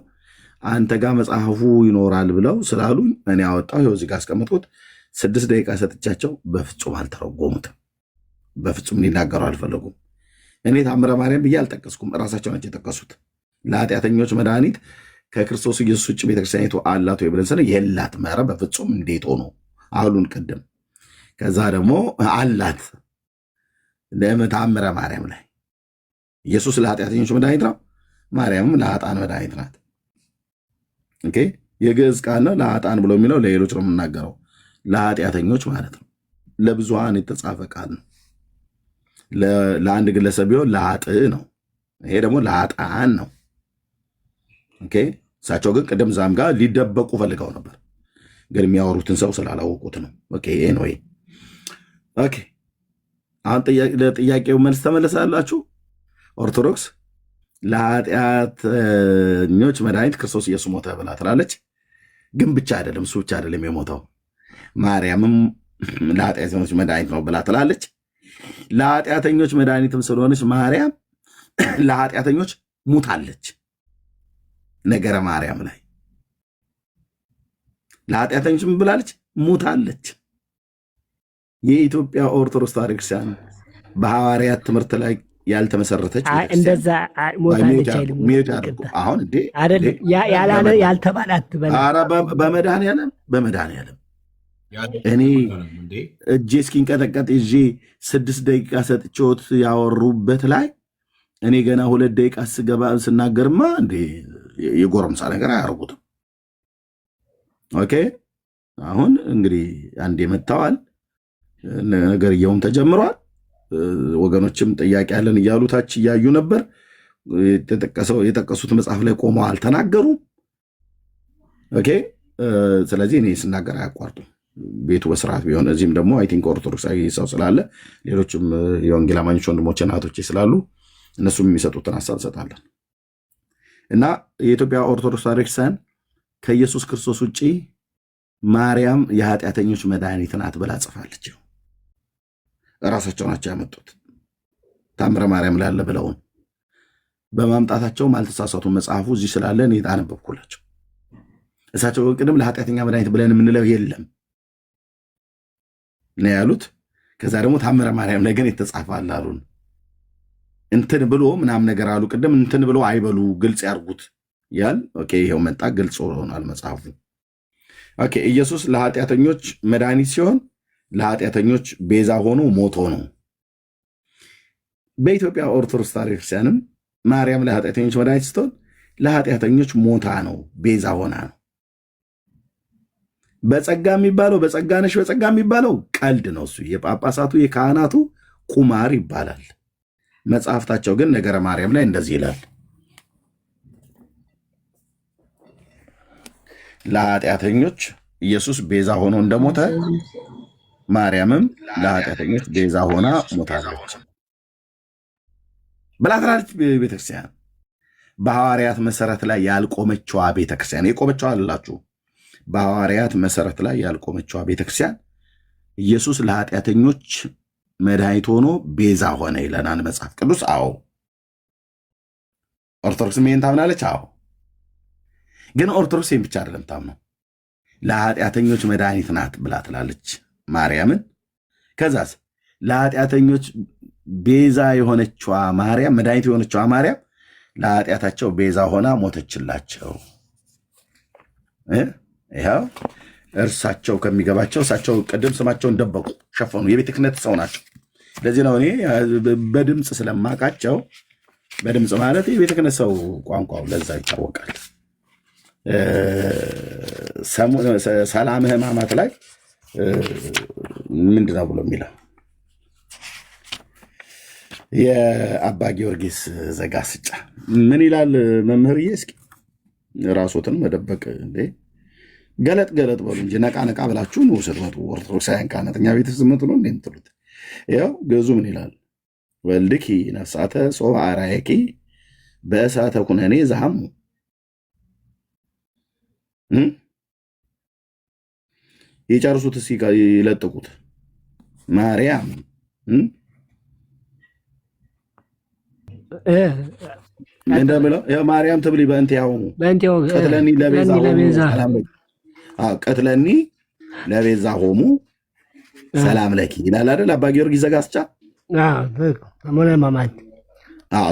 አንተ ጋር መጽሐፉ ይኖራል ብለው ስላሉኝ እኔ ያወጣው ይኸው እዚህ ጋር አስቀመጥኩት። 6 ደቂቃ ሰጥቻቸው በፍጹም አልተረጎሙትም። በፍጹም ሊናገሩ አልፈለጉም። እኔ ታምረ ማርያም ብዬ አልጠቀስኩም፣ እራሳቸው ናቸው የጠቀሱት። ለኃጢአተኞች መድኃኒት ከክርስቶስ ኢየሱስ ውጭ ቤተክርስቲያኒቱ አላት ወይ ብለን ስለ የላትም። ኧረ በፍጹም እንዴት ሆኖ አሉን ቅድም። ከዛ ደግሞ አላት ለታምረ ማርያም ላይ ኢየሱስ ለኃጢአተኞች መድኃኒት ነው፣ ማርያምም ለኃጥአን መድኃኒት ናት። ኦኬ የግዕዝ ቃል ነው። ለኃጥአን ብሎ የሚለው ለሌሎች ነው የምናገረው፣ ለኃጢአተኞች ማለት ነው። ለብዙሃን የተጻፈ ቃል ነው። ለአንድ ግለሰብ ቢሆን ለኃጥእ ነው። ይሄ ደግሞ ለኃጥአን ነው። ኦኬ እሳቸው ግን ቅድም ዛም ጋር ሊደበቁ ፈልገው ነበር፣ ግን የሚያወሩትን ሰው ስላላወቁት ነው። ኦኬ ኤንዌይ ኦኬ አሁን ለጥያቄው መልስ ተመለሳላችሁ። ኦርቶዶክስ ለኃጢአተኞች መድኃኒት ክርስቶስ ኢየሱስ ሞተ ብላ ትላለች። ግን ብቻ አይደለም፣ እሱ ብቻ አይደለም የሞተው፣ ማርያምም ለኃጢአተኞች መድኃኒት ነው ብላ ትላለች። ለኃጢአተኞች መድኃኒትም ስለሆነች ማርያም ለኃጢአተኞች ሙታለች። ነገረ ማርያም ላይ ለኃጢአተኞች ምን ብላለች? ሙታለች። የኢትዮጵያ ኦርቶዶክስ ተዋሕዶ ክርስቲያን በሐዋርያት ትምህርት ላይ ያልተመሰረተች እንደዛ ሞታለች አይልም። አሁን ያልተባለ አትበል። በመድኃኒዓለም እኔ እጄ እስኪንቀጠቀጥ ይዤ 6 ደቂቃ ሰጥቼዎት ያወሩበት ላይ እኔ ገና 2 ደቂቃ ስገባ ስናገርማ እንዴ የጎረምሳ ነገር አያደርጉትም። ኦኬ አሁን እንግዲህ አንዴ መጥተዋል፣ ነገርየውም ተጀምሯል። ወገኖችም ጥያቄ ያለን እያሉ ታች እያዩ ነበር። የጠቀሱት መጽሐፍ ላይ ቆመው አልተናገሩም። ኦኬ ስለዚህ እኔ ስናገር አያቋርጡም። ቤቱ በስርዓት ቢሆን እዚህም ደግሞ አይ ቲንክ ኦርቶዶክሳዊ ሰው ስላለ ሌሎችም የወንጌል አማኞች ወንድሞቼ እህቶቼ ስላሉ እነሱም የሚሰጡትን ሀሳብ እንሰጣለን እና የኢትዮጵያ ኦርቶዶክስ ቤተክርስቲያን ከኢየሱስ ክርስቶስ ውጭ ማርያም የኃጢአተኞች መድኃኒት ናት ብላ ጽፋለች። እራሳቸው ናቸው ያመጡት። ታምረ ማርያም ላይ አለ ብለውን በማምጣታቸውም አልተሳሳቱም። መጽሐፉ እዚህ ስላለ እኔ አነበብኩላቸው። እሳቸው ቅድም ለኃጢአተኛ መድኃኒት ብለን የምንለው የለም ነው ያሉት። ከዛ ደግሞ ታምረ ማርያም ላይ ግን የተጻፋል አሉን። እንትን ብሎ ምናም ነገር አሉ። ቅድም እንትን ብሎ አይበሉ፣ ግልጽ ያርጉት ያል። ኦኬ ይሄው መጣ፣ ግልጽ ሆኗል መጽሐፉ። ኦኬ ኢየሱስ ለኃጢአተኞች መድኃኒት ሲሆን ለኃጢአተኞች ቤዛ ሆኖ ሞቶ ነው። በኢትዮጵያ ኦርቶዶክስ ቤተክርስቲያንም ማርያም ለኃጢአተኞች መድኃኒት ስትሆን ለኃጢአተኞች ሞታ ነው፣ ቤዛ ሆና ነው። በጸጋ የሚባለው በጸጋ ነሽ በጸጋ የሚባለው ቀልድ ነው። እሱ የጳጳሳቱ የካህናቱ ቁማር ይባላል። መጽሐፍታቸው ግን ነገረ ማርያም ላይ እንደዚህ ይላል፣ ለኃጢአተኞች ኢየሱስ ቤዛ ሆኖ እንደሞተ ማርያምም ለኃጢአተኞች ቤዛ ሆና ሞታለች ብላ ትላለች ቤተክርስቲያን። በሐዋርያት መሰረት ላይ ያልቆመችዋ ቤተክርስቲያን የቆመችዋ አላችሁ። በሐዋርያት መሰረት ላይ ያልቆመችዋ ቤተክርስቲያን ኢየሱስ ለኃጢአተኞች መድኃኒት ሆኖ ቤዛ ሆነ ይለናል መጽሐፍ ቅዱስ። አዎ ኦርቶዶክስ ይህን ታምናለች። አዎ ግን ኦርቶዶክስ ይህን ብቻ አይደለም ታምነው፣ ለኃጢአተኞች መድኃኒት ናት ብላ ትላለች ማርያምን። ከዛስ ለኃጢአተኞች ቤዛ የሆነችዋ ማርያም መድኃኒት የሆነችዋ ማርያም ለኃጢአታቸው ቤዛ ሆና ሞተችላቸው። ይኸው እርሳቸው ከሚገባቸው እሳቸው ቅድም ስማቸውን ደበቁ፣ ሸፈኑ። የቤተ ክህነት ሰው ናቸው። ለዚህ ነው እኔ በድምፅ ስለማቃቸው፣ በድምፅ ማለት የቤተ ክህነት ሰው ቋንቋው ለዛ ይታወቃል። ሰላም ሕማማት ላይ ምንድነው ብሎ የሚለው የአባ ጊዮርጊስ ዘጋስጫ ምን ይላል መምህርዬ? እስኪ ራሶትን መደበቅ እንዴ? ገለጥ ገለጥ በሉ እንጂ ነቃ ነቃ ብላችሁ ነው ስትመጡ። ኦርቶዶክሳውያን ካህናት እኛ ቤት ስትመጡ ነው እንዴ የምትሉት? ያው ገዙ ምን ይላል? ወልድኪ ነፍሳተ ጾ አራየኪ በእሳተ ኩነኔ ዛሃሙ የጨርሱት እስኪ ይለጥቁት። ማርያም እንደምለው ማርያም ትብሊ በእንት ያሆሙ ቀትለኒ ለቤዛ ቀትለኒ ለቤዛ ሆሙ ሰላም ለኪ ይላል አይደል? አባ ጊዮርጊስ ዘጋስጫ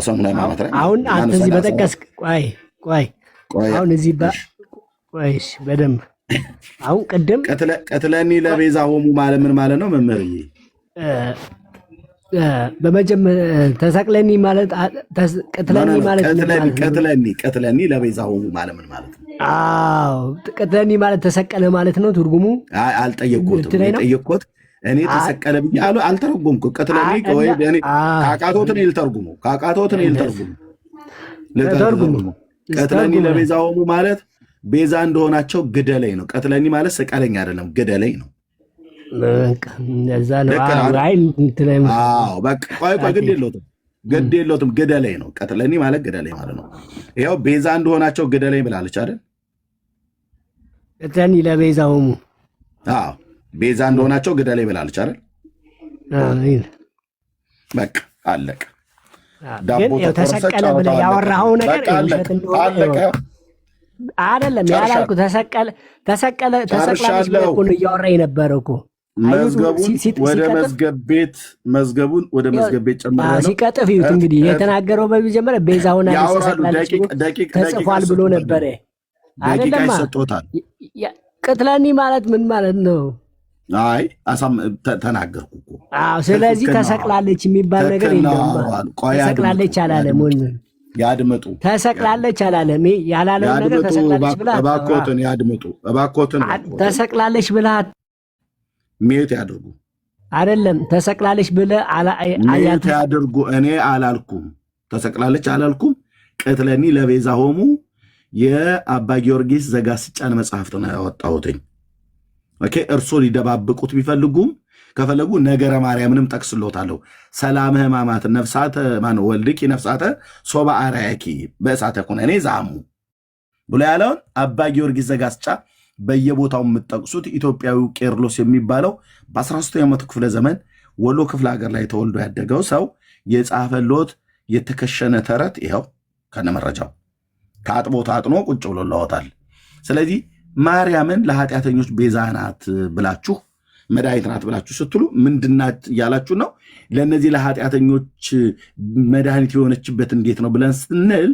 ሰሙነ ሕማማት ላይ አሁን አንተ እዚህ በጠቀስክ ቆይ አሁን እዚህ ቆይሽ በደንብ አሁን ቅድም ቀትለኒ ለቤዛ ሆሙ ማለት ምን ማለት ነው መምህርዬ? በመጀመሪያ ተሰቅለኒ ማለት ቀትለኒ ማለት ቀትለኒ ለቤዛ ሆሙ ማለት ምን ማለት ነው? አዎ ቀትለኒ ማለት ተሰቀለ ማለት ነው ትርጉሙ። አልጠየቅኩትም። የጠየቅኩት እኔ ተሰቀለ ብዬ አልተረጎምኩም። ቀትለኒ ወይ እኔ ካቃቶትን ይልተርጉሙ ቀትለኒ ለቤዛ ሆሙ ማለት ቤዛ እንደሆናቸው ግደለኝ ነው። ቀትለኒ ማለት ስቀለኝ አይደለም፣ ግደለኝ ነው። ግድ የለውም ግደለኝ ነው። ቀትለኒ ማለት ግደለኝ ማለት ነው። ይኸው ቤዛ እንደሆናቸው ግደለኝ ብላለች አይደል? ቀትለኒ ለቤዛ ሆሙ ቤዛ እንደሆናቸው ግደለኝ ብላለች አይደል? በቃ አለቀ። ተሰቀለ ብለህ ያወራኸው ነገር ውሸት እንደሆነ አይደለም ያላልኩ። ተሰቅላለች ብለህ እኮ ነው እያወራ የነበረው እኮ። መዝገቡን ወደ መዝገብ ቤት ጨምረው ሲቀጥፍ ይሁት እንግዲህ የተናገረው በመጀመሪያ ቤዛ ሆና ተጽፏል ብሎ ነበረ። አይደለም ይሰጦታል። ቀትለኒ ማለት ምን ማለት ነው? አይ ተናገርኩ እኮ። ስለዚህ ተሰቅላለች የሚባል ነገር የለም። ተሰቅላለች አላለም። ያድምጡ። ተሰቅላለች አላለም። ያላለው ነገር ተሰቅላለች ብላ እባክዎትን ያድምጡ። እባክዎትን ተሰቅላለች ብላ ሜት ያድርጉ። አይደለም ተሰቅላለች ብለህ ሜት ያድርጉ። እኔ አላልኩም፣ ተሰቅላለች አላልኩም። ቅትለኒ ለቤዛ ሆሙ የአባ ጊዮርጊስ ዘጋስጫን መጽሐፍት ነው ያወጣሁትኝ። ኦኬ እርሶ ሊደባብቁት ቢፈልጉም ከፈለጉ ነገረ ማርያምንም ጠቅስሎታለሁ። ሰላም ሕማማት ነፍሳተ ማነው ወልድኪ ነፍሳተ ሶባ አርያኪ በእሳተ ኩነኔ ዛሙ ብሎ ያለውን አባ ጊዮርጊስ ዘጋስጫ በየቦታው የምትጠቅሱት ኢትዮጵያዊው ቄርሎስ የሚባለው በ13ኛው መቶ ክፍለ ዘመን ወሎ ክፍለ ሀገር ላይ ተወልዶ ያደገው ሰው የጻፈሎት የተከሸነ ተረት ይኸው ከነመረጃው ታጥቦ ታጥኖ ቁጭ ብሎላዎታል። ስለዚህ ማርያምን ለኃጢአተኞች ቤዛ ናት ብላችሁ መድኃኒት ናት ብላችሁ ስትሉ ምንድናት እያላችሁ ነው? ለእነዚህ ለኃጢአተኞች መድኃኒት የሆነችበት እንዴት ነው ብለን ስንል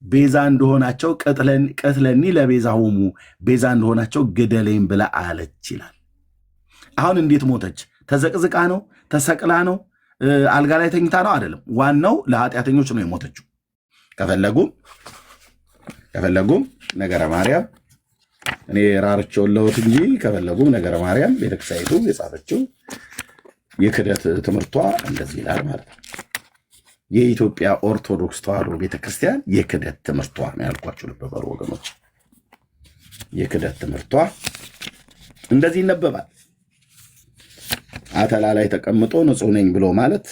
ቤዛ እንደሆናቸው ቀትለኒ ለቤዛ ሆሙ ቤዛ እንደሆናቸው ግደለኝ ብላ አለች ይላል። አሁን እንዴት ሞተች? ተዘቅዝቃ ነው? ተሰቅላ ነው? አልጋ ላይ ተኝታ ነው? አይደለም። ዋናው ለኃጢአተኞች ነው የሞተችው። ከፈለጉም ነገረ ማርያም እኔ ራርቸው ለውት እንጂ ከፈለጉም ነገረ ማርያም ቤተክርስቲያኒቱ የጻፈችው የክደት ትምህርቷ እንደዚህ ይላል ማለት ነው። የኢትዮጵያ ኦርቶዶክስ ተዋሕዶ ቤተክርስቲያን የክደት ትምህርቷ ነው ያልኳችሁ። ልብ በሉ ወገኖች፣ የክደት ትምህርቷ እንደዚህ ይነበባል። አተላ ላይ ተቀምጦ ንጹሕ ነኝ ብሎ ማለት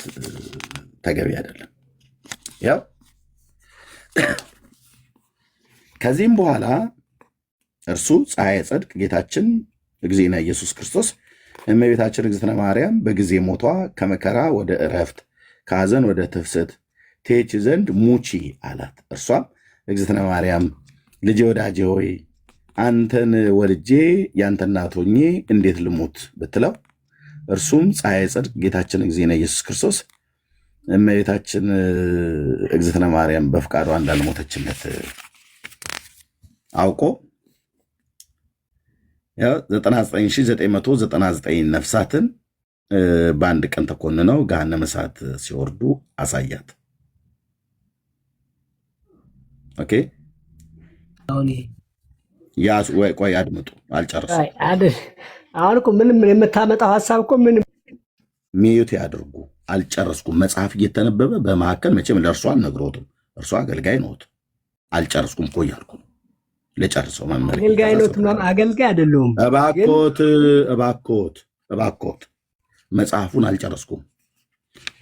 ተገቢ አይደለም። ያው ከዚህም በኋላ እርሱ ፀሐየ ጽድቅ ጌታችን እግዚእነ ኢየሱስ ክርስቶስ እመቤታችን እግዝእትነ ማርያም በጊዜ ሞቷ ከመከራ ወደ ዕረፍት ከሐዘን ወደ ትፍስሕት ትሄጂ ዘንድ ሙቺ አላት። እርሷም እግዝእትነ ማርያም ልጄ ወዳጄ ሆይ አንተን ወልጄ ያንተ እናት ሆኜ እንዴት ልሙት ብትለው፣ እርሱም ፀሐየ ጽድቅ ጌታችን እግዚእነ ኢየሱስ ክርስቶስ እመቤታችን እግዝእትነ ማርያም በፍቃዷ እንዳልሞተችለት አውቆ 99999 ነፍሳትን በአንድ ቀን ተኮንነው ገሃነመ እሳት ሲወርዱ አሳያት። ኦኬ ቆይ አድምጡ፣ አልጨረስኩም። አሁን እኮ ምንም የምታመጣው ሀሳብ እኮ ምንም ሚዩት ያድርጉ፣ አልጨረስኩም። መጽሐፍ እየተነበበ በመካከል መቼም ለእርሷ አልነግሮትም። እርሷ አገልጋይ ነዎት። አልጨረስኩም እኮ እያልኩ ነው። ለጨርሰው መመሪያ አገልጋይ ነው ትምናም አገልጋይ አይደለሁም። እባክዎት መጽሐፉን አልጨረስኩም።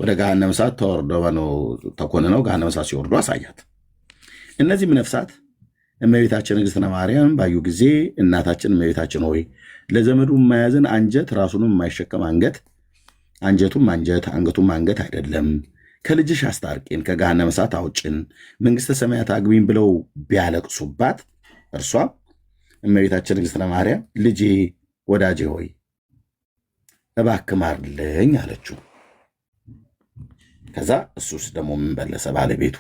ወደ ገሃነመ እሳት ተወርደው ነው ተኮንነው ገሃነመ እሳት ሲወርዱ አሳያት። እነዚህም ነፍሳት እመቤታችን እግዝእትነ ማርያም ባዩ ጊዜ እናታችን እመቤታችን ሆይ ለዘመዱ የማያዝን አንጀት ራሱንም የማይሸከም አንገት፣ አንጀቱም አንጀት አንገቱም አንገት አይደለም፣ ከልጅሽ አስታርቂን፣ ከገሃነመ እሳት አውጭን፣ መንግሥተ ሰማያት አግቢን ብለው ቢያለቅሱባት እርሷ እመቤታችን እግዝእትነ ማርያም ልጄ ወዳጄ ሆይ እባክህ ማርልኝ አለችው። ከዛ እሱስ ደግሞ ምን መለሰ ባለቤቱ?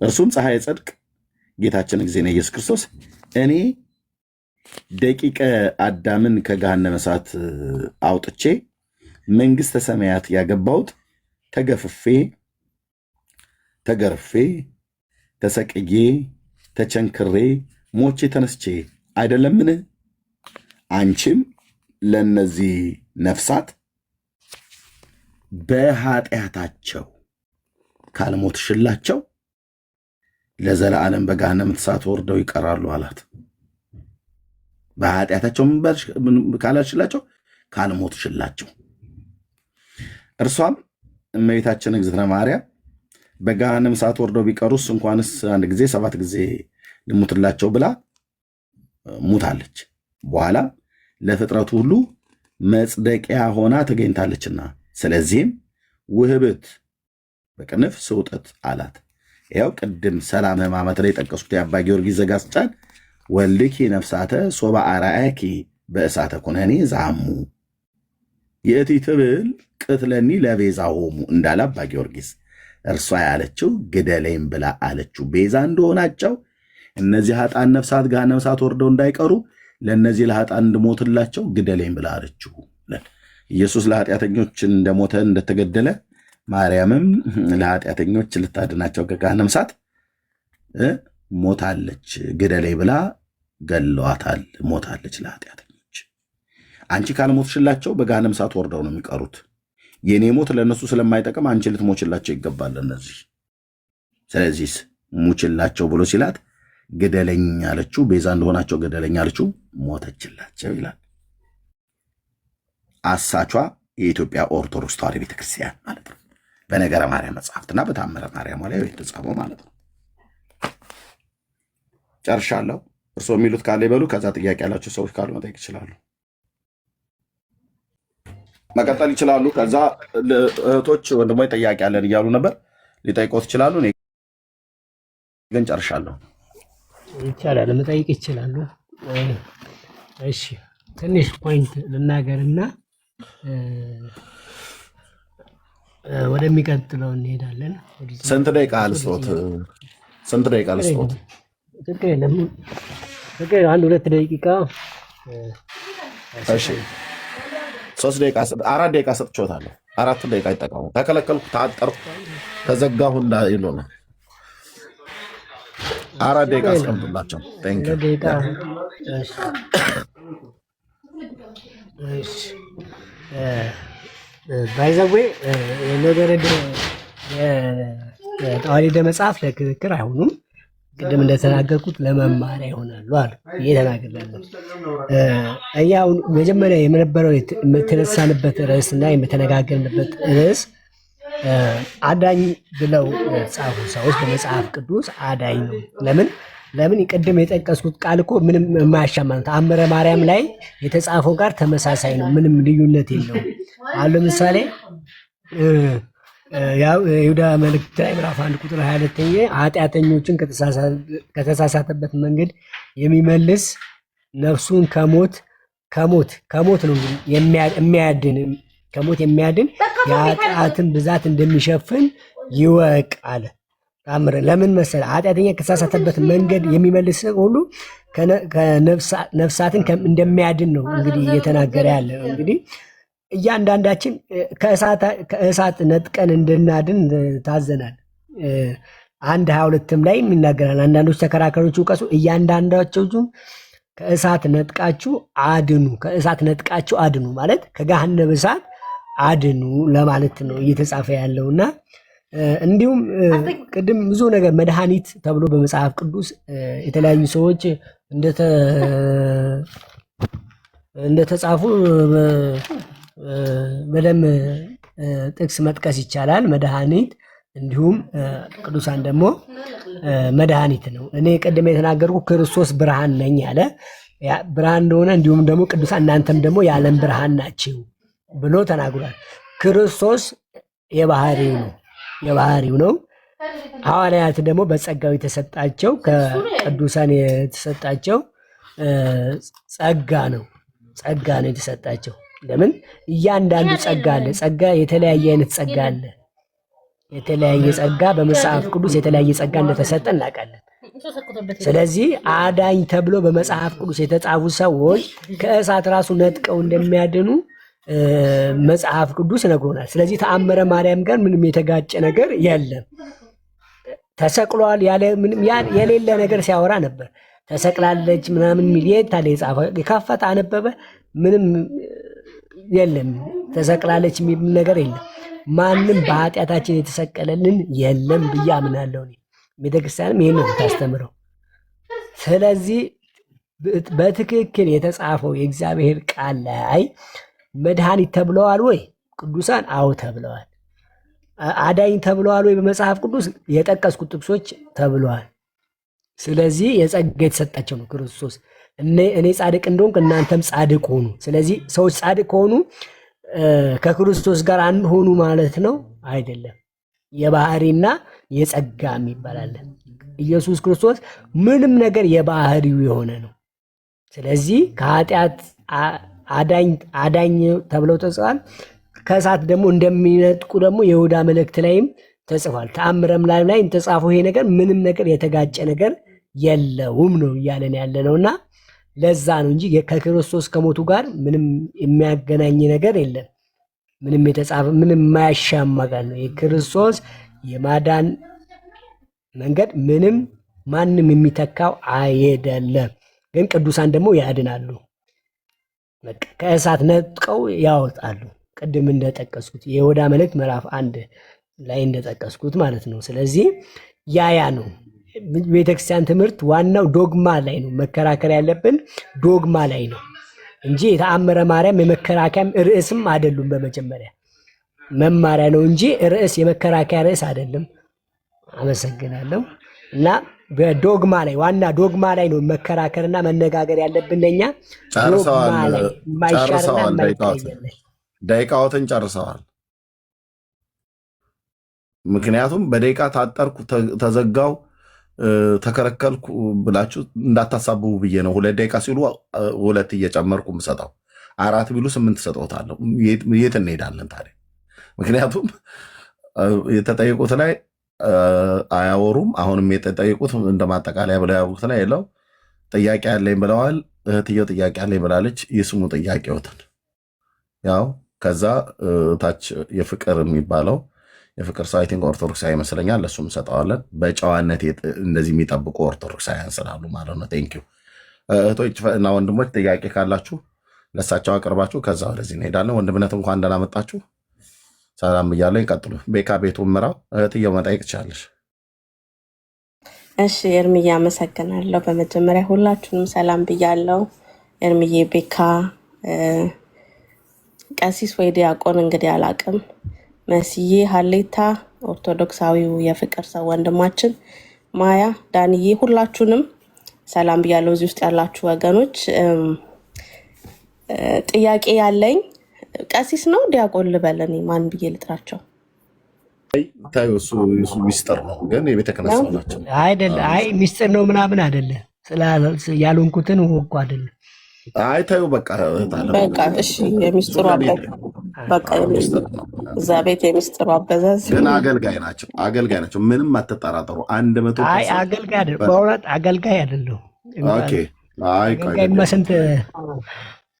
እርሱም ፀሐየ ጽድቅ ጌታችን እግዚእነ ኢየሱስ ክርስቶስ እኔ ደቂቀ አዳምን ከገሃነመ እሳት አውጥቼ መንግሥተ ሰማያት ያገባሁት ተገፍፌ ተገርፌ ተሰቅዬ ተቸንክሬ ሞቼ ተነስቼ አይደለምን? አንቺም ለነዚህ ነፍሳት በኃጢአታቸው ካልሞትሽላቸው ለዘላለም በገሃነመ እሳት ወርደው ይቀራሉ አላት። በኃጢአታቸው ካላልሽላቸው ካልሞትሽላቸው። እርሷም እመቤታችን እግዝእትነ ማርያም በገሃነመ እሳት ወርደው ቢቀሩስ እንኳንስ አንድ ጊዜ 7 ጊዜ ልሙትላቸው ብላ ሙታለች። በኋላ ለፍጥረቱ ሁሉ መጽደቂያ ሆና ተገኝታለችና ስለዚህም ውህብት በቅንፍ ስውጠት አላት። ያው ቅድም ሰላም ሕማማት ላይ ጠቀስኩት የአባ ጊዮርጊስ ዘጋስጫን ወልድኪ ነፍሳተ ሶባ አርአያኪ በእሳተ ኩነኔ ዛሙ የእቲ ትብል ቅትለኒ ለቤዛ ሆሙ እንዳለ አባ ጊዮርጊስ እርሷ ያለችው ግደለኝ ብላ አለችው። ቤዛ እንደሆናቸው እነዚህ ኃጥአን ነፍሳት ገሃነመ እሳት ወርደው እንዳይቀሩ ለእነዚህ ለኃጥአን እንድሞትላቸው ግደለኝ ብላ አለችው። ኢየሱስ ለኃጢአተኞች እንደሞተ እንደተገደለ ማርያምም ለኃጢአተኞች ልታድናቸው ከገሃነመ እሳት ሞታለች። ግደለኝ ብላ ገለዋታል። ሞታለች ለኃጢአተኞች። አንቺ ካልሞትሽላቸው በገሃነመ እሳት ወርደው ነው የሚቀሩት። የኔ ሞት ለእነሱ ስለማይጠቅም አንቺ ልትሞችላቸው ይገባል እነዚህ። ስለዚህ ሙችላቸው ብሎ ሲላት ግደለኝ አለችው። ቤዛ እንደሆናቸው ግደለኝ አለችው። ሞተችላቸው ይላል። አሳቿ የኢትዮጵያ ኦርቶዶክስ ተዋሕዶ ቤተክርስቲያን ማለት ነው። በነገረ ማርያም መጽሐፍትና በታምረ ማርያም ላይ የተጻፈው ማለት ነው። ጨርሻለሁ። እርስዎ የሚሉት ካለ ይበሉ። ከዛ ጥያቄ ያላቸው ሰዎች ካሉ መጠየቅ ይችላሉ፣ መቀጠል ይችላሉ። ከዛ እህቶች ወንድሞች ጥያቄ ያለን እያሉ ነበር፣ ሊጠይቆት ይችላሉ። እኔ ግን ጨርሻለሁ። ይቻላል፣ መጠየቅ ይችላሉ። እሺ ትንሽ ፖይንት ልናገርና ወደሚቀጥለው እንሄዳለን። ስንት ደቂቃ ልስጦት? ስንት ደቂቃ ልስጦት? ችግር የለም። ችግር 1-2 ደቂቃ። እሺ 3 ደቂቃ 4 ደቂቃ ሰጥቼዎታለሁ። 4 ደቂቃ ይጠቀሙ። ተከለከልኩ፣ ታጠርኩ፣ ተዘጋሁ እንዳይሉ ነው። 4 ደቂቃ አስቀምጡላቸው። ባይዘዌ ነገረ ተዋሕዶ መጽሐፍ ለክርክር አይሆኑም። ቅድም እንደተናገርኩት ለመማሪያ ይሆናሉ አሉ እየተናገርኩ ያው መጀመሪያ የነበረው የተነሳንበት ርዕስና የተነጋገርንበት ርዕስ አዳኝ ብለው ጻፉ ሰዎች በመጽሐፍ ቅዱስ አዳኝ ነው። ለምን ቅድም የጠቀስኩት ቃል እኮ ምንም የማያሻማ ነው። ተአምረ ማርያም ላይ የተጻፈው ጋር ተመሳሳይ ነው፣ ምንም ልዩነት የለውም። አሁን ለምሳሌ ያው ይሁዳ መልእክት ላይ ምዕራፍ 1 ቁጥር 22 ኃጢአተኞችን ከተሳሳተበት መንገድ የሚመልስ ነፍሱን ከሞት ነው የሚያድን ከሞት የሚያድን የኃጢአትን ብዛት እንደሚሸፍን ይወቅ አለ። ታምረ ለምን መሰለ? ኃጢአተኛ ከተሳሳተበት መንገድ የሚመልስ ሁሉ ነፍሳትን እንደሚያድን ነው እንግዲህ እየተናገረ ያለ። እንግዲህ እያንዳንዳችን ከእሳት ነጥቀን እንድናድን ታዘናል። 1:22 ላይ ይናገራል። አንዳንዶች ተከራካሪዎች ውቀሱ፣ እያንዳንዳቸው ከእሳት ነጥቃችሁ አድኑ ማለት ከገሃነመ እሳት አድኑ ለማለት ነው እየተጻፈ ያለውና እንዲሁም ቅድም ብዙ ነገር መድኃኒት ተብሎ በመጽሐፍ ቅዱስ የተለያዩ ሰዎች እንደተጻፉ በደንብ ጥቅስ መጥቀስ ይቻላል። መድኃኒት እንዲሁም ቅዱሳን ደግሞ መድኃኒት ነው። እኔ ቅድም የተናገርኩ ክርስቶስ ብርሃን ነኝ ያለ ብርሃን እንደሆነ እንዲሁም ደግሞ ቅዱሳን እናንተም ደግሞ የዓለም ብርሃን ናችሁ ብሎ ተናግሯል። ክርስቶስ የባህሪው ነው። ሐዋርያት ደግሞ በጸጋው የተሰጣቸው ከቅዱሳን የተሰጣቸው ጸጋ ነው የተሰጣቸው። ለምን እያንዳንዱ ጸጋ አለ። ጸጋ የተለያየ አይነት ጸጋ አለ። የተለያየ ጸጋ በመጽሐፍ ቅዱስ የተለያየ ጸጋ እንደተሰጠ እናውቃለን። ስለዚህ አዳኝ ተብሎ በመጽሐፍ ቅዱስ የተጻፉ ሰዎች ከእሳት ራሱ ነጥቀው እንደሚያድኑ መጽሐፍ ቅዱስ ነግሮናል። ስለዚህ ተአምረ ማርያም ጋር ምንም የተጋጨ ነገር የለም። ተሰቅሏል ያለ ምንም የሌለ ነገር ሲያወራ ነበር። ተሰቅላለች ምናምን ሚል የታለ የጻፈ የካፈተ አነበበ ምንም የለም። ተሰቅላለች የሚል ነገር የለም። ማንም በኃጢአታችን የተሰቀለልን የለም ብዬ አምናለሁ። ቤተክርስቲያንም ይህን ነው የምታስተምረው። ስለዚህ በትክክል የተጻፈው የእግዚአብሔር ቃል ላይ መድኃኒት ተብለዋል ወይ? ቅዱሳን አዎ ተብለዋል። አዳኝ ተብለዋል ወይ? በመጽሐፍ ቅዱስ የጠቀስኩት ጥቅሶች ተብለዋል። ስለዚህ የጸጋ የተሰጣቸው ነው ክርስቶስ። እኔ ጻድቅ እንደሆንኩ እናንተም ጻድቅ ሆኑ። ስለዚህ ሰዎች ጻድቅ ከሆኑ ከክርስቶስ ጋር አንድ ሆኑ ማለት ነው አይደለም። የባህሪና የጸጋ የሚባላል። ኢየሱስ ክርስቶስ ምንም ነገር የባህሪው የሆነ ነው። ስለዚህ ከኃጢአት አዳኝ ተብለው ተጽፏል። ከእሳት ደግሞ እንደሚነጥቁ ደግሞ የይሁዳ መልእክት ላይም ተጽፏል። ተአምረም ላይ ተጻፈው ይሄ ነገር ምንም ነገር የተጋጨ ነገር የለውም ነው እያለን ያለ ነውና ለዛ ነው እንጂ ከክርስቶስ ከሞቱ ጋር ምንም የሚያገናኝ ነገር የለም። ምንም የተጻፈ ምንም የማያሻማ ቃል ነው። የክርስቶስ የማዳን መንገድ ምንም ማንም የሚተካው አይደለም። ግን ቅዱሳን ደግሞ ያድናሉ። ከእሳት ነጥቀው ያወጣሉ። ቅድም እንደጠቀስኩት የይሁዳ መልእክት ምዕራፍ 1 ላይ እንደጠቀስኩት ማለት ነው። ስለዚህ ያ ነው ቤተክርስቲያን ትምህርት ዋናው ዶግማ ላይ ነው መከራከር ያለብን፣ ዶግማ ላይ ነው እንጂ የተአምረ ማርያም የመከራከያም ርዕስም አይደሉም። በመጀመሪያ መማሪያ ነው እንጂ ርዕስ የመከራከያ ርዕስ አይደለም። አመሰግናለሁ። እና በዶግማ ላይ ዋና ዶግማ ላይ ነው መከራከርና መነጋገር ያለብን ለኛ። ዶግማ ላይ የማይሻርና የማይቀየር ደቂቃዎትን ጨርሰዋል። ምክንያቱም በደቂቃ ታጠርኩ፣ ተዘጋው፣ ተከለከልኩ ብላችሁ እንዳታሳብቡ ብዬ ነው። 2 ደቂቃ ሲሉ 2 እየጨመርኩ ምሰጠው፣ 4 ቢሉ 8 ሰጠውታለሁ። የት እንሄዳለን ታዲያ? ምክንያቱም የተጠየቁት ላይ አያወሩም። አሁንም የተጠየቁት እንደ ማጠቃለያ ብለው ያሉት ላይ የለው። ጥያቄ ያለኝ ብለዋል። እህትየው ጥያቄ ያለኝ ብላለች። ይስሙ ጥያቄዎትን። ያው ከዛ ታች የፍቅር የሚባለው የፍቅር ሰው አይ ቲንክ ኦርቶዶክሳዊ ይመስለኛል። ለሱም እንሰጠዋለን። በጨዋነት እንደዚህ የሚጠብቁ ኦርቶዶክሳውያን ስላሉ ማለት ነው። ቴንኪዩ እህቶች እና ወንድሞች፣ ጥያቄ ካላችሁ ለሳቸው አቅርባችሁ ከዛ ወደዚህ እንሄዳለን። ወንድምነት እንኳን ደህና መጣችሁ። ሰላም ብያለሁ። ይቀጥሉ። ቤካ ቤቱ ምራው። እህትየው መጠየቅ ትችላለች። እሺ ኤርሚዬ አመሰግናለሁ። በመጀመሪያ ሁላችሁንም ሰላም ብያለሁ። ኤርሚዬ፣ ቤካ፣ ቀሲስ ወይ ዲያቆን እንግዲህ አላቅም፣ መስዬ፣ ሀሌታ፣ ኦርቶዶክሳዊው የፍቅር ሰው ወንድማችን፣ ማያ፣ ዳንዬ፣ ሁላችሁንም ሰላም ብያለሁ። እዚህ ውስጥ ያላችሁ ወገኖች ጥያቄ ያለኝ ቀሲስ ነው ዲያቆን ልበል? እኔ ማን ብዬ ልጥራቸው? እሱ ሚስጥር ነው፣ ግን የቤተ ክህነት ሰው ናቸው አይደለ? አይ ሚስጥር ነው ምናምን አይደለ፣ ያልሆንኩትን ወቁ አይደለ? አይ ታዩ በቃ እሺ፣ የሚስጥሩ በቃ እዛ ቤት የሚስጥሩ አበዛዝ። ግን አገልጋይ ናቸው፣ ምንም አትጠራጠሩ። 100 አይ አገልጋይ አይደለም፣ በእውነት አገልጋይ አይደለም። ኦኬ አይ ስንት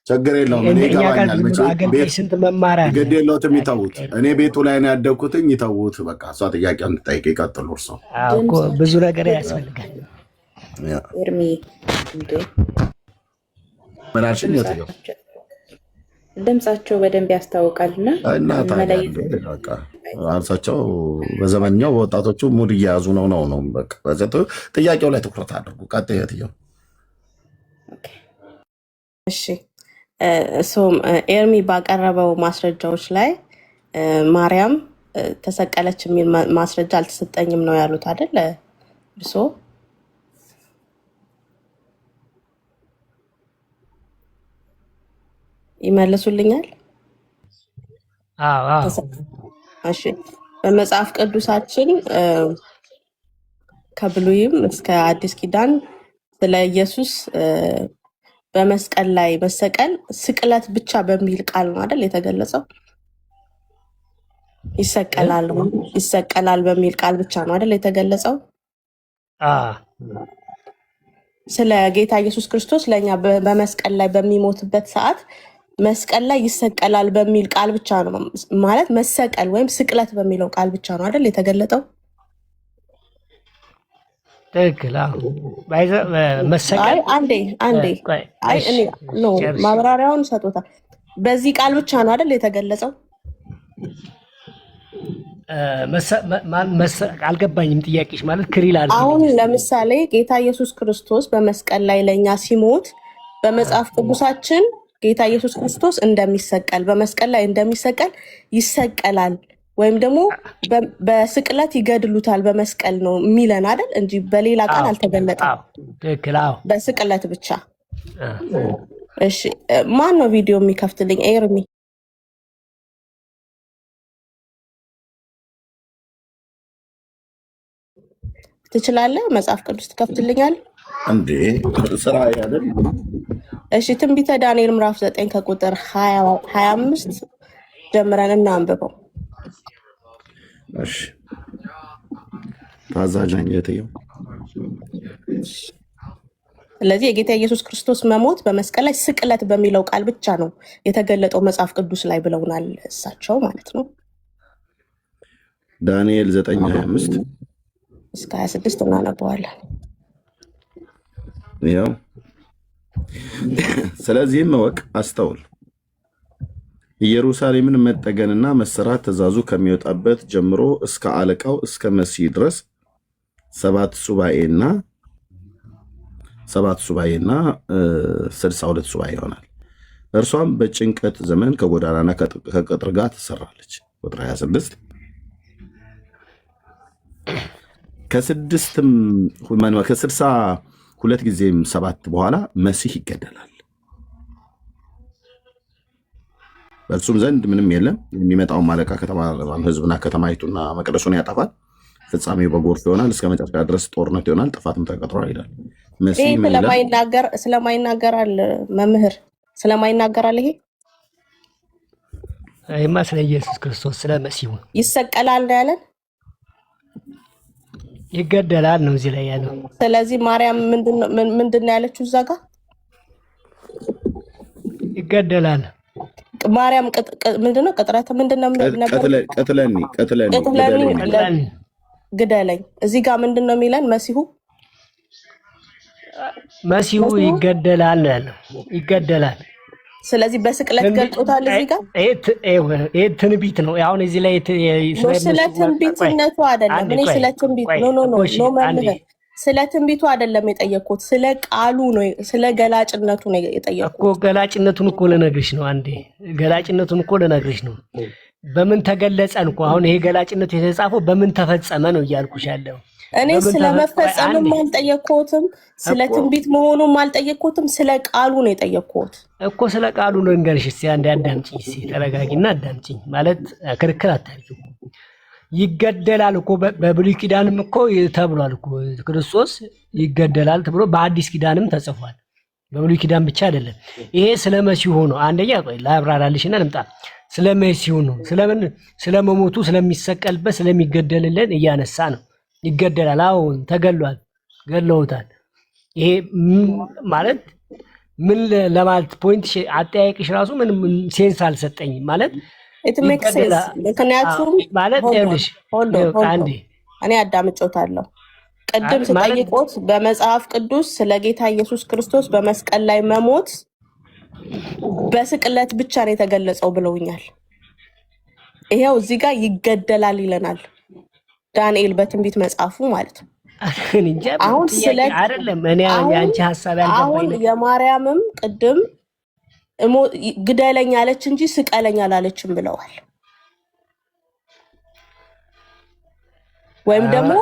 ችግር የለውም። እኔ ይገባኛል። ስንት መማሪያ ግድ የለውትም፣ ይተዉት። እኔ ቤቱ ላይ ነው ያደግኩትኝ፣ ይተዉት። በቃ እሷ ጥያቄውን እንድጠይቅ ይቀጥሉ። እርሶ ብዙ ነገር ያስፈልጋል። ኤርሚ ምን አልሽኝ? የትየው ድምጻቸው በደንብ ያስታውቃልና አንሳቸው። በዘመኛው በወጣቶቹ ሙድ እየያዙ ነው። በቃ ጥያቄው ላይ ትኩረት አድርጉ። ቀጥይ የትየው። እሺ ኤርሚ ባቀረበው ማስረጃዎች ላይ ማርያም ተሰቀለች የሚል ማስረጃ አልተሰጠኝም ነው ያሉት አይደል? እርሶ ይመልሱልኛል? እሺ በመጽሐፍ ቅዱሳችን ከብሉይም እስከ አዲስ ኪዳን ስለ ኢየሱስ በመስቀል ላይ መሰቀል ስቅለት ብቻ በሚል ቃል ነው አይደል የተገለጸው? ይሰቀላል በሚል ቃል ብቻ ነው አይደል የተገለጸው? ስለ ጌታ ኢየሱስ ክርስቶስ ለኛ በመስቀል ላይ በሚሞትበት ሰዓት መስቀል ላይ ይሰቀላል በሚል ቃል ብቻ ነው ማለት መሰቀል ወይም ስቅለት በሚለው ቃል ብቻ ነው አይደል የተገለጠው? ትክክል። መሰቀል አንዴ ማብራሪያውን ሰጥቶታል። በዚህ ቃል ብቻ ነው አይደል የተገለጸው? አልገባኝም ጥያቄሽ። ማለት ክሪል አሁን ለምሳሌ ጌታ ኢየሱስ ክርስቶስ በመስቀል ላይ ለኛ ሲሞት በመጽሐፍ ቅዱሳችን ጌታ ኢየሱስ ክርስቶስ እንደሚሰቀል በመስቀል ላይ እንደሚሰቀል ይሰቀላል ወይም ደግሞ በስቅለት ይገድሉታል በመስቀል ነው የሚለን አይደል እንጂ በሌላ ቃል አልተገለጠም። ትክክል። በስቅለት ብቻ። እሺ ማን ነው ቪዲዮ የሚከፍትልኝ? ኤርሚ ትችላለህ? መጽሐፍ ቅዱስ ትከፍትልኛል እንዴ? ስራ አይደል? እሺ ትንቢተ ዳንኤል ምዕራፍ 9 ከቁጥር 25 ጀምረን እናንብበው። እሺ ታዛዥ ነኝ እህትየው። ስለዚህ የጌታ ኢየሱስ ክርስቶስ መሞት በመስቀል ላይ ስቅለት በሚለው ቃል ብቻ ነው የተገለጠው መጽሐፍ ቅዱስ ላይ ብለውናል እሳቸው ማለት ነው። ዳንኤል 9:25 እስከ 26 እናነበዋለን። ያው ስለዚህም እወቅ፣ አስተውል፣ ኢየሩሳሌምን መጠገንና መሰራት ትእዛዙ ከሚወጣበት ጀምሮ እስከ አለቃው እስከ መሲህ ድረስ 7 ሱባኤና 62 ሱባኤ ይሆናል። እርሷም በጭንቀት ዘመን ከጎዳናና ከቅጥር ጋር ትሰራለች። ቁጥር 26 ከ62 ጊዜም 7 በኋላ መሲህ ይገደላል። በእርሱም ዘንድ ምንም የለም። የሚመጣውን አለቃ ህዝብና ከተማይቱና መቅደሱን ያጠፋል። ፍጻሜው በጎርፍ ይሆናል። እስከ መጨረሻ ድረስ ጦርነት ይሆናል። ጥፋትም ተቀጥሯል ይላል። መሲህ ስለማይናገራል መምህር ስለማይናገራል። ይሄማ ስለ ኢየሱስ ክርስቶስ ስለ መሲሁ ይሰቀላል ነው ያለን። ይገደላል ነው እዚህ ላይ ያለው። ስለዚህ ማርያም ምንድን ነው ያለችው እዛ ጋር? ይገደላል። ማርያም ምንድን ነው ቅጥረት ምንድን ነው ነበር? ቀትለኒ ግደለኝ። እዚህ ጋር ምንድን ነው የሚለን? መሲሁ ይገደላል ነው ያለው። ይገደላል። ስለዚህ በስቅለት ገልጦታል። እዚህ ጋር ይሄ ትንቢት ነው። አሁን እዚህ ላይ ስለ ትንቢትነቱ አይደለም። እኔ ስለ ትንቢት ኖ መምህር ስለ ትንቢቱ አይደለም የጠየቅኩት፣ ስለ ቃሉ ነው፣ ስለ ገላጭነቱ ነው የጠየቅኩት እኮ። ገላጭነቱን እኮ ልነግርሽ ነው። አንዴ ገላጭነቱን እኮ ልነግርሽ ነው። በምን ተገለጸን እኮ። አሁን ይሄ ገላጭነቱ የተጻፈው በምን ተፈጸመ ነው እያልኩሽ ያለው። እኔ ስለመፈጸምም አልጠየቅኩትም፣ ስለ ትንቢት መሆኑም አልጠየቅኩትም፣ ስለ ቃሉ ነው የጠየቅኩት እኮ። ስለ ቃሉ ነው እንገርሽ። እስኪ አንዴ አዳምጪኝ፣ እስኪ ተረጋጊና አዳምጪኝ። ማለት ክርክር አታርጊው። ይገደላል እኮ በብሉይ ኪዳንም እኮ ተብሏል እኮ ክርስቶስ ይገደላል ተብሎ በአዲስ ኪዳንም ተጽፏል። በብሉይ ኪዳን ብቻ አይደለም። ይሄ ስለ መሲሁ ነው። አንደኛ ቆይ ላብራራልሽና ልምጣ። ስለ መሲሁ ነው። ስለምን? ስለመሞቱ፣ ስለሚሰቀልበት፣ ስለሚገደልልን እያነሳ ነው። ይገደላል። አሁን ተገሏል፣ ገለውታል። ይሄ ማለት ምን ለማለት ፖይንት አጠያየቅሽ ራሱ ምን ሴንስ አልሰጠኝም ማለት ምክንያቱም ማለት ይኸውልሽ አንዴ እኔ አዳምጬዋለሁ። ቅድም ስጠይቆት በመጽሐፍ ቅዱስ ስለ ጌታ ኢየሱስ ክርስቶስ በመስቀል ላይ መሞት በስቅለት ብቻ ነው የተገለጸው ብለውኛል። ይሄው እዚህ ጋር ይገደላል ይለናል ዳንኤል በትንቢት መጽሐፉ ማለት ነው። አሁን ስለ አይደለም እኔ ያንቺ ሐሳብ ያልገባኝ አሁን የማርያምም ቅድም ግደለኝ አለች እንጂ ስቀለኝ አላለችም ብለዋል። ወይም ደግሞ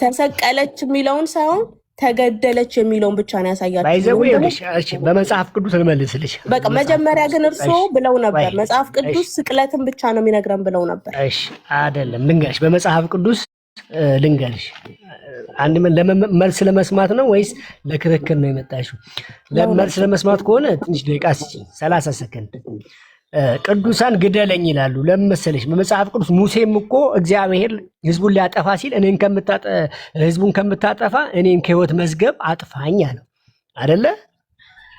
ተሰቀለች የሚለውን ሳይሆን ተገደለች የሚለውን ብቻ ነው ያሳያችሁ። በመጽሐፍ ቅዱስ ልመልስልሽ። በቃ መጀመሪያ ግን እርስዎ ብለው ነበር መጽሐፍ ቅዱስ ስቅለትን ብቻ ነው የሚነግረን ብለው ነበር። እሺ አይደለም ልንገርሽ፣ በመጽሐፍ ቅዱስ ልንገርሽ። አንድ መልስ ለመስማት ነው ወይስ ለክርክር ነው የመጣሽው? ለመልስ ለመስማት ከሆነ ትንሽ ደቂቃ ስጪኝ፣ 30 ሰከንድ። ቅዱሳን ግደለኝ ይላሉ። ለምን መሰለሽ? በመጽሐፍ ቅዱስ ሙሴም እኮ እግዚአብሔር ህዝቡን ሊያጠፋ ሲል ህዝቡን ከምታጠፋ እኔን ከህይወት መዝገብ አጥፋኝ አለው አይደለ?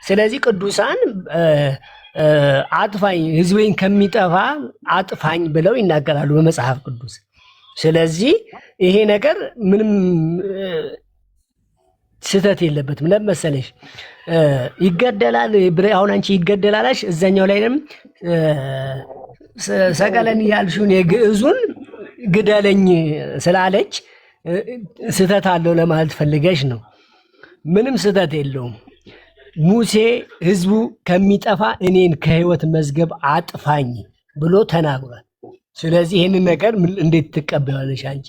ስለዚህ ቅዱሳን አጥፋኝ፣ ህዝቤን ከሚጠፋ አጥፋኝ ብለው ይናገራሉ በመጽሐፍ ቅዱስ። ስለዚህ ይሄ ነገር ምንም ስህተት የለበትም። ለምን መሰለሽ? ይገደላል። አሁን አንቺ ይገደላላሽ፣ እዛኛው ላይ ደግሞ ሰቀለን ያልሽውን የግዕዙን ግደለኝ ስላለች ስህተት አለው ለማለት ፈልገሽ ነው። ምንም ስህተት የለውም። ሙሴ ህዝቡ ከሚጠፋ እኔን ከህይወት መዝገብ አጥፋኝ ብሎ ተናግሯል። ስለዚህ ይህንን ነገር እንዴት ትቀበላለሽ አንቺ?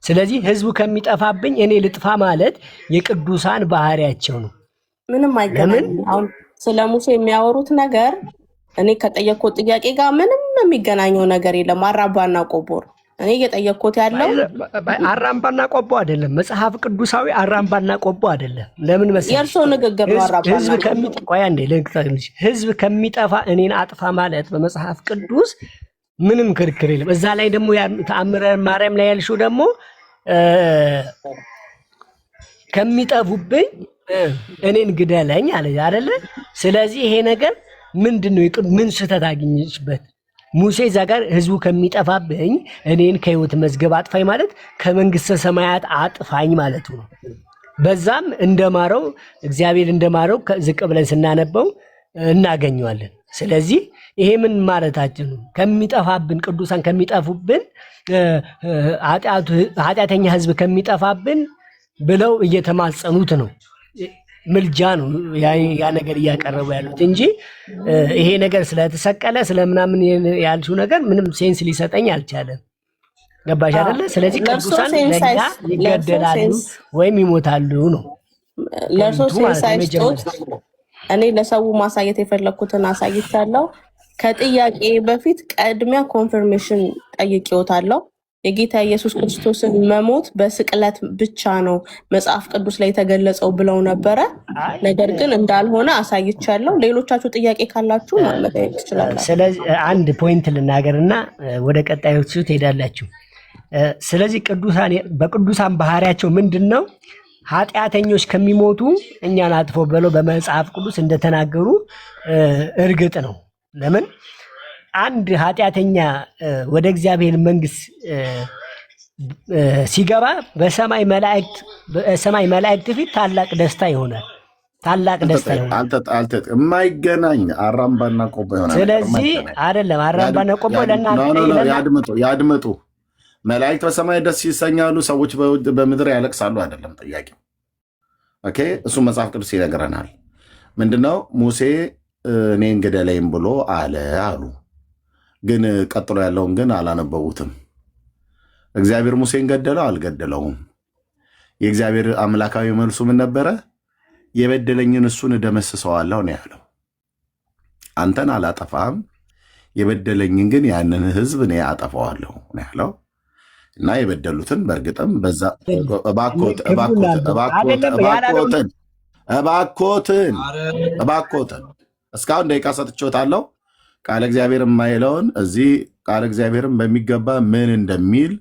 ስለዚህ ህዝቡ ከሚጠፋብኝ እኔ ልጥፋ ማለት የቅዱሳን ባህሪያቸው ነው። ምንም አይገናኝም። አሁን ስለ ሙሴ የሚያወሩት ነገር እኔ ከጠየቅኩት ጥያቄ ጋር ምንም የሚገናኘው ነገር የለም። አራምባና ቆቦ ነው እኔ እየጠየቅኩት ያለው። አራምባና ቆቦ አይደለም፣ መጽሐፍ ቅዱሳዊ አራምባና ቆቦ አይደለም። ለምን መሰለሽ? የእርስዎ ንግግር ነው። ህዝብ ከሚጠፋ እኔን አጥፋ ማለት በመጽሐፍ ቅዱስ ምንም ክርክር የለም። እዛ ላይ ደግሞ ተአምረ ማርያም ላይ ያልሽው ደግሞ ከሚጠፉብኝ እኔን ግደለኝ አለ አይደለ? ስለዚህ ይሄ ነገር ምንድነው? ምን ስህተት አገኘችበት? ሙሴ እዛ ጋር ህዝቡ ከሚጠፋብኝ እኔን ከህይወት መዝገብ አጥፋኝ ማለት ከመንግስተ ሰማያት አጥፋኝ ማለቱ ነው። በዛም እንደማረው እግዚአብሔር እንደማረው ዝቅ ብለን ስናነበው እናገኘዋለን። ስለዚህ ይሄ ምን ማለታችን ነው? ከሚጠፋብን ቅዱሳን ከሚጠፉብን ኃጢአተኛ ህዝብ ከሚጠፋብን ብለው እየተማጸኑት ነው። ምልጃ ነው ያ ነገር እያቀረቡ ያሉት እንጂ ይሄ ነገር ስለተሰቀለ ስለምናምን ያልሽው ነገር ምንም ሴንስ ሊሰጠኝ አልቻለም። ገባሽ አይደለ? ስለዚህ ቅዱሳን ለኛ ይገደላሉ ወይም ይሞታሉ ነው። ለእርሶ ሴንስ አይስጡት። እኔ ለሰው ማሳየት የፈለግኩትን አሳይቻለሁ። ከጥያቄ በፊት ቀድሚያ ኮንፈርሜሽን ጠይቄዎታለሁ። የጌታ ኢየሱስ ክርስቶስን መሞት በስቅለት ብቻ ነው መጽሐፍ ቅዱስ ላይ የተገለጸው ብለው ነበረ። ነገር ግን እንዳልሆነ አሳይቻለሁ። ሌሎቻችሁ ጥያቄ ካላችሁ መጠየቅ ትችላላችሁ። ስለዚህ አንድ ፖይንት ልናገርና ወደ ቀጣዮቹ ትሄዳላችሁ። ስለዚህ በቅዱሳን ባህሪያቸው ምንድን ነው? ኃጢአተኞች ከሚሞቱ እኛን አጥፎ ብለው በመጽሐፍ ቅዱስ እንደተናገሩ እርግጥ ነው። ለምን አንድ ኃጢአተኛ ወደ እግዚአብሔር መንግስት ሲገባ በሰማይ መላእክት ፊት ታላቅ ደስታ ይሆናል። ታላቅ ደስታ ይሆናል። የማይገናኝ አራምባና ቆቦ ይሆናል። ስለዚህ አይደለም አራምባና ቆቦ ያድምጡ። መላእክት በሰማይ ደስ ይሰኛሉ፣ ሰዎች በምድር ያለቅሳሉ። አይደለም ጥያቄው። ኦኬ፣ እሱ መጽሐፍ ቅዱስ ይነግረናል። ምንድነው? ሙሴ እኔን ግደለኝ ብሎ አለ አሉ። ግን ቀጥሎ ያለውን ግን አላነበቡትም። እግዚአብሔር ሙሴን ገደለው? አልገደለውም። የእግዚአብሔር አምላካዊ መልሱ ምን ነበረ? የበደለኝን እሱን እደመስሰዋለሁ ነው ያለው። አንተን አላጠፋም፣ የበደለኝን ግን ያንን ህዝብ እኔ አጠፋዋለሁ ነው ያለው። እና የበደሉትን በእርግጥም በዛ እባኮትን እስካሁን ደቂቃ ሰጥቼዎታለሁ። ቃለ እግዚአብሔር የማይለውን እዚህ ቃለ እግዚአብሔርን በሚገባ ምን እንደሚል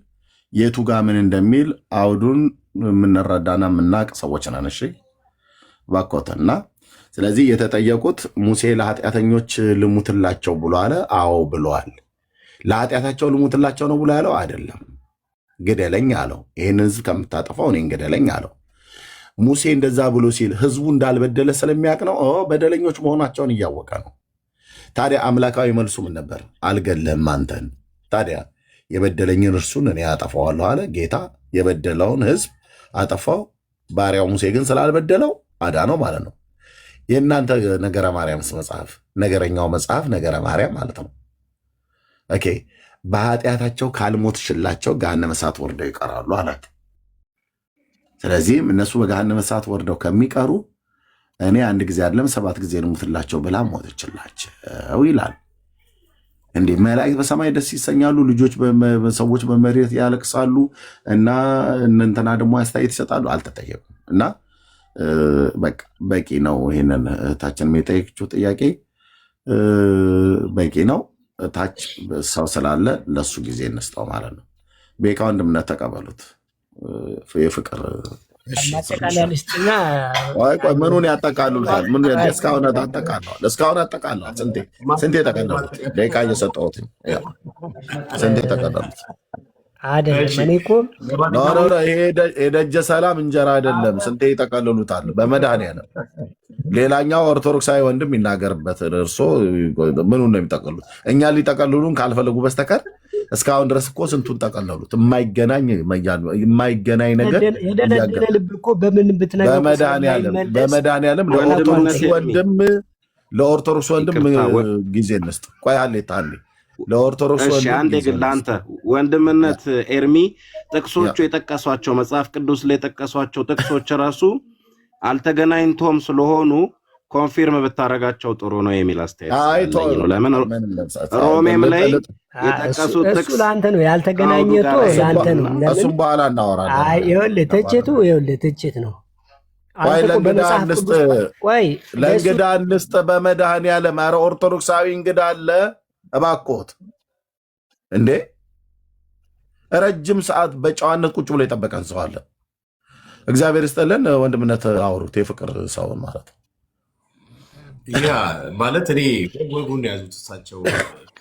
የቱ ጋር ምን እንደሚል አውዱን የምንረዳና የምናቅ ሰዎች ነን። እሺ እባኮትን እና ስለዚህ የተጠየቁት ሙሴ ለኃጢአተኞች ልሙትላቸው ብሎ አለ። አዎ ብለዋል። ለኃጢአታቸው ልሙትላቸው ነው ብሎ ያለው አይደለም። ግደለኝ አለው። ይህን ህዝብ ከምታጠፋው እኔን ግደለኝ አለው። ሙሴ እንደዛ ብሎ ሲል ህዝቡ እንዳልበደለ ስለሚያውቅ ነው። በደለኞች መሆናቸውን እያወቀ ነው። ታዲያ አምላካዊ መልሱ ምን ነበር? አልገለህም አንተን። ታዲያ የበደለኝን እርሱን እኔ አጠፋዋለሁ አለ። ጌታ የበደለውን ህዝብ አጠፋው። ባሪያው ሙሴ ግን ስላልበደለው አዳነው ማለት ነው። የእናንተ ነገረ ማርያምስ መጽሐፍ፣ ነገረኛው መጽሐፍ ነገረ ማርያም ማለት ነው። ኦኬ፣ በኃጢአታቸው ካልሞትሽላቸው ገሃነመ እሳት ወርደው ይቀራሉ አላት። ስለዚህም እነሱ በገሃነመ እሳት ወርደው ከሚቀሩ እኔ አንድ ጊዜ አይደለም 7 ጊዜ ልሙትላቸው ብላ ሞተችላቸው ይላል። እንዴ መላእክት በሰማይ ደስ ይሰኛሉ፣ ልጆች ሰዎች በመሬት ያለቅሳሉ እና እንትና ደግሞ አስተያየት ይሰጣሉ። አልተጠየቁም። እና በቂ ነው። ይህንን እህታችን የጠየቀችው ጥያቄ በቂ ነው። ታች ሰው ስላለ ለሱ ጊዜ እንስጠው ማለት ነው። ቤካ ወንድምነት ተቀበሉት። የፍቅር ምኑን ያጠቃሉታል? እስካሁን አጠቃለዋል። እስካሁን አጠቃለዋል። ስንቴ ተቀለሉት? ደቂቃ እየሰጠሁት ስንቴ ተቀለሉት? ይሄ የደጀ ሰላም እንጀራ አይደለም። ስንቴ ይጠቀልሉታል? በመድኃኒዓለም ሌላኛው ኦርቶዶክሳዊ ወንድም ይናገርበት። እርሶ ምኑን ነው የሚጠቀሉት? እኛ ሊጠቀልሉን ካልፈለጉ በስተቀር እስካሁን ድረስ እኮ ስንቱን ጠቀለሉት? የማይገናኝ ነገር በመድኃኒዓለም ለኦርቶዶክስ ወንድም ጊዜ እንስጥ። ቆይ ሀሌታ ለኦርቶዶክስ አንዴ ግን ለአንተ ወንድምነት ኤርሚ ጥቅሶቹ የጠቀሷቸው መጽሐፍ ቅዱስ ላይ የጠቀሷቸው ጥቅሶች ራሱ አልተገናኝቶም ስለሆኑ ኮንፊርም ብታረጋቸው ጥሩ ነው የሚል አስተያየት ነው። ለምን ሮሜም ላይ የጠቀሱት ጥቅስ ለአንተ ነው ያልተገናኘቶ ለአንተ ነው። እሱም በኋላ እናወራለን። ይኸውልህ ትችት ነው። ለእንግዳ እንስጥ በመድኃኒዓለም። ኧረ ኦርቶዶክሳዊ እንግዳ አለ እባክዎት። እንዴ ረጅም ሰዓት በጨዋነት ቁጭ ብሎ የጠበቀን ሰው አለ። እግዚአብሔር ይስጥልን። ወንድምነት አውሩት የፍቅር ሰውን ማለት ነው። ያ ማለት እኔ ወጉን ያዙት እሳቸው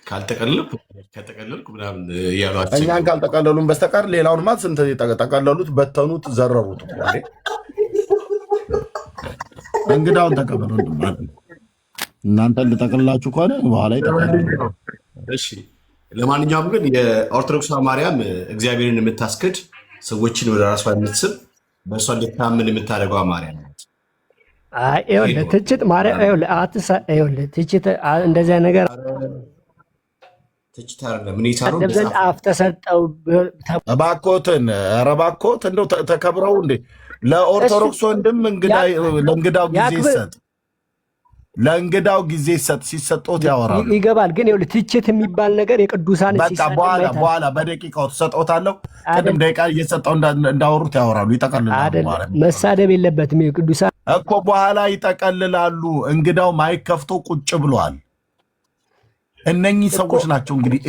ካልተቀለልኩ ከተቀለልኩ ምናምን እያሏቸው እኛን ካልጠቀለሉን በስተቀር ሌላውን ማት ስንት ጠቀለሉት፣ በተኑት፣ ዘረሩት። እንግዳውን ተቀበሉ ማለት ነው። እናንተን ልጠቅልላችሁ ከሆነ በኋላ ይጠቀልሉ። እሺ። ለማንኛውም ግን የኦርቶዶክሷ ማርያም እግዚአብሔርን የምታስክድ ሰዎችን ወደ ራሷ የምትስብ በእሷ እንድታምን የምታደርገው ማርያም ናት። ትችት ማርያም ትችት እንደዚያ ነገር ትችት አይደለም። ምን ይቻላል ዘንድ አፍ ተሰጠው። እባክዎትን፣ ኧረ እባክዎት እንደው ተከብረው እንዴ! ለኦርቶዶክስ ወንድም ለእንግዳው ጊዜ ይሰጥ፣ ለእንግዳው ጊዜ ይሰጥ። ሲሰጦት ያወራሉ ይገባል። ግን ይኸውልህ ትችት የሚባል ነገር የቅዱሳን በቃ በኋላ በደቂቃው ትሰጦታለሁ። ቅድም ደቂቃ እየሰጠው እንዳወሩት ያወራሉ፣ ይጠቀልላሉ። መሳደብ የለበትም የቅዱሳን እኮ በኋላ ይጠቀልላሉ። እንግዳው ማይክ ከፍቶ ቁጭ ብሏል። እነኚህ ሰዎች ናቸው እንግዲህ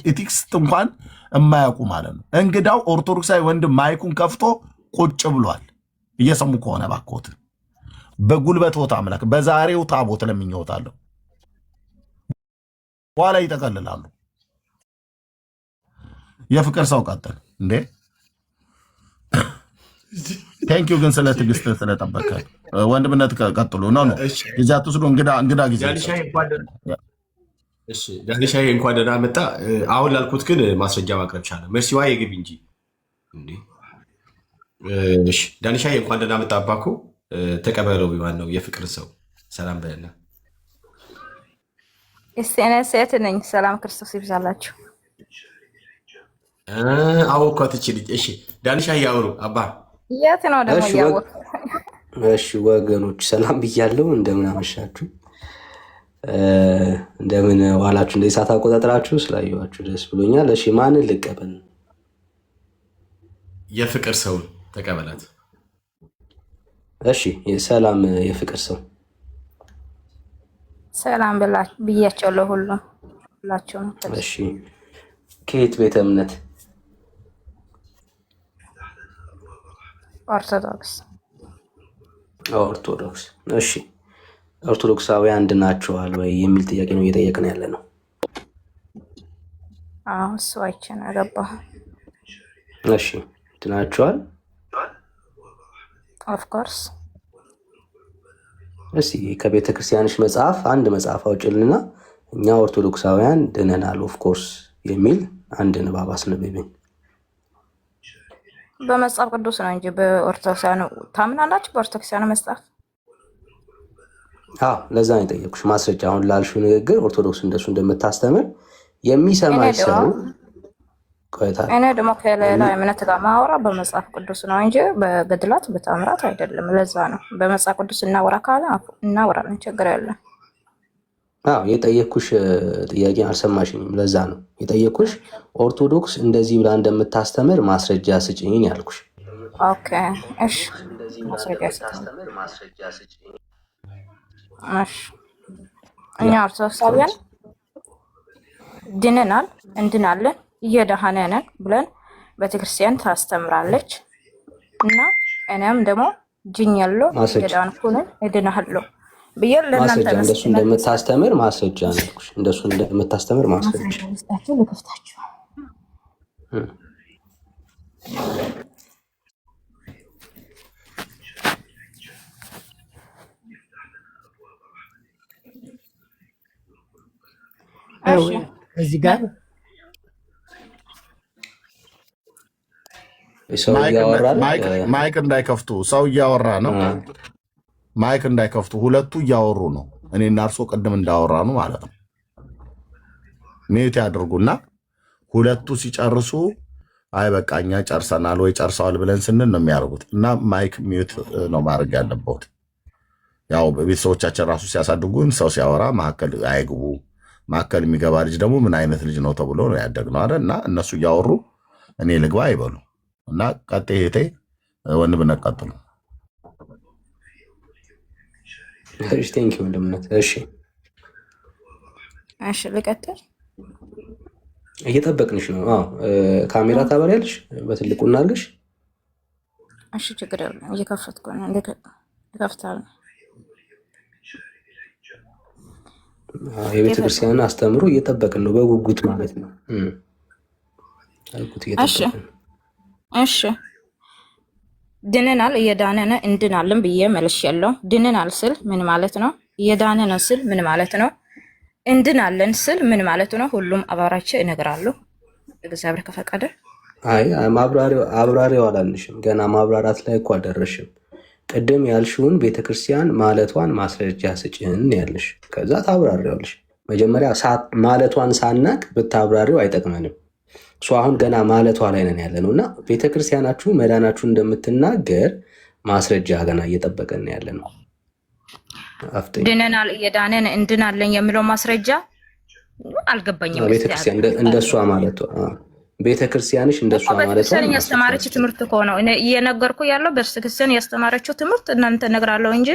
ኤቲክስ እንኳን የማያውቁ ማለት ነው። እንግዳው ኦርቶዶክሳዊ ወንድም ማይኩን ከፍቶ ቁጭ ብሏል። እየሰሙ ከሆነ እባክዎትን በጉልበት ሆታ አምላክ በዛሬው ታቦት ለምኝወታለሁ። በኋላ ይጠቀልላሉ። የፍቅር ሰው ቀጥል እንዴ! ቴንኪው ግን ስለ ትዕግስት ስለጠበቀ ወንድምነት ቀጥሉ። ነው ጊዜ አትወስዱ። እንግዳ ጊዜ ዳንሻዬ እንኳን ደህና መጣ። አሁን ላልኩት ግን ማስረጃ ማቅረብ ቻለ። መርሲዋ የግቢ እንጂ ዳንሻዬ እንኳን ደህና መጣ። አባኩ ተቀበለው። ቢማን ነው የፍቅር ሰው ሰላም በለና። እስቲ እኔ ሴት ነኝ። ሰላም ክርስቶስ ይብዛላችሁ። አወኳት እቺ ልጅ። እሺ ዳንሻዬ ያወሩ አባ የት ነው ደግሞ ያወሩ? እሺ ወገኖች ሰላም ብያለሁ። እንደምን አመሻችሁ፣ እንደምን ዋላችሁ። እንደ ሰዓት አቆጣጥራችሁ ስላየኋችሁ ደስ ብሎኛል። እሺ ማንን ልቀበል? የፍቅር ሰውን ተቀበላት። እሺ ሰላም የፍቅር ሰው ሰላም ብያቸው ለሁላችሁ ነው። እሺ ከየት ቤተ እምነት? ኦርቶዶክስ። እሺ ኦርቶዶክሳውያን አንድ ናቸዋል ወይ የሚል ጥያቄ ነው እየጠየቅን ያለ ነው። አዎ እሱ አይቼ ነው ያገባሁ። እሺ ድናቸዋል? ኦፍ ኮርስ። እስቲ ከቤተ ክርስቲያንሽ መጽሐፍ አንድ መጽሐፍ አውጭልና እኛ ኦርቶዶክሳውያን ድነናል ኦፍ ኮርስ የሚል አንድ ንባብ አስነብብኝ። በመጽሐፍ ቅዱስ ነው እንጂ በኦርቶዶክሳውያን ታምናላችሁ? በኦርቶዶክሳውያን መጽሐፍ? አዎ ለዛ ነው የጠየኩሽ። ማስረጃ አሁን ላልሽው ንግግር ኦርቶዶክስ እንደሱ እንደምታስተምር የሚሰማሽ ሰው እኔ ደግሞ ከሌላ እምነት ጋር ማወራ በመጽሐፍ ቅዱስ ነው እንጂ በገድላት በታምራት አይደለም። ለዛ ነው በመጽሐፍ ቅዱስ እናወራ ካለ እናወራለን፣ ችግር የለም። አዎ የጠየኩሽ ጥያቄ አልሰማሽኝም። ለዛ ነው የጠየኩሽ። ኦርቶዶክስ እንደዚህ ብላ እንደምታስተምር ማስረጃ ስጭኝ ያልኩሽ። ኦኬ እሺ፣ ማስረጃ ስጭኝ። እሺ እኛ ኦርቶዶክሳውያን ድነናል፣ እንድናለን፣ እየዳህነን ብለን ቤተክርስቲያን ታስተምራለች እና እኔም ደግሞ ጅኛለሁ፣ እየዳንኩንን እድናለሁ ብዬ ለእናንተ እንደሱ እንደምታስተምር ማስረጃ አልኩሽ። እንደሱ እንደምታስተምር ማስረጃ ልክፍታችሁ። እዚህ ጋር ማይክ እንዳይከፍቱ፣ ሰው እያወራ ነው። ማይክ እንዳይከፍቱ፣ ሁለቱ እያወሩ ነው። እኔና እርሶ ቅድም እንዳወራ ነው ማለት ነው። ሚዩት ያድርጉና ሁለቱ ሲጨርሱ አይ በቃ እኛ ጨርሰናል ወይ ጨርሰዋል ብለን ስንል ነው የሚያደርጉት። እና ማይክ ሚዩት ነው ማድረግ ያለበት። ያው ቤተሰቦቻችን ራሱ ሲያሳድጉን ሰው ሲያወራ መካከል አይግቡ፣ መካከል የሚገባ ልጅ ደግሞ ምን አይነት ልጅ ነው ተብሎ ነው ያደግነው አይደል? እና እነሱ እያወሩ እኔ ልግባ አይበሉ። እና ቀጤ ሄቴ ወንድምነት ቀጥሉ። እሺ ቴንክ ዩ ወንድምነት። እሺ እሺ ልቀጥል። እየጠበቅንሽ ነው። አዎ ካሜራ ታበሪያለሽ፣ በትልቁ እናድርግሽ። እሺ ችግር የለም እየከፈትኩ ነው። እከፍታለሁ። የቤተ ክርስቲያን አስተምሮ እየጠበቅን ነው በጉጉት ማለት ነው። እሺ ድነናል፣ እየዳነን እንድናለን ብዬ መልሻለሁ። ድነናል ስል ምን ማለት ነው? እየዳነን ስል ምን ማለት ነው? እንድናለን ስል ምን ማለት ነው? ሁሉም አባራቸው ይነግራሉ እግዚአብሔር ከፈቀደ። አይ አብራሪው አላልንሽም፣ ገና ማብራራት ላይ እኮ አልደረሽም። ቅድም ያልሽውን ቤተክርስቲያን ማለቷን ማስረጃ ስጭን ያለሽ፣ ከዛ ታብራሪዋለሽ። መጀመሪያ ማለቷን ሳናቅ ብታብራሪው አይጠቅመንም። እሱ አሁን ገና ማለቷ ላይ ነን ያለ ነው እና ቤተክርስቲያናችሁ መዳናችሁ እንደምትናገር ማስረጃ ገና እየጠበቀን ያለ ነው። ድነናል እየዳነን እንድናለን የሚለው ማስረጃ አልገባኝም። ቤተክርስቲያን እንደሷ ማለቷ ቤተክርስቲያንሽ እንደሷ ማለቷ ያስተማረች ትምህርት እኮ ነው እየነገርኩ ያለው። ቤተክርስቲያን ያስተማረችው ትምህርት እናንተ ነግራለሁ እንጂ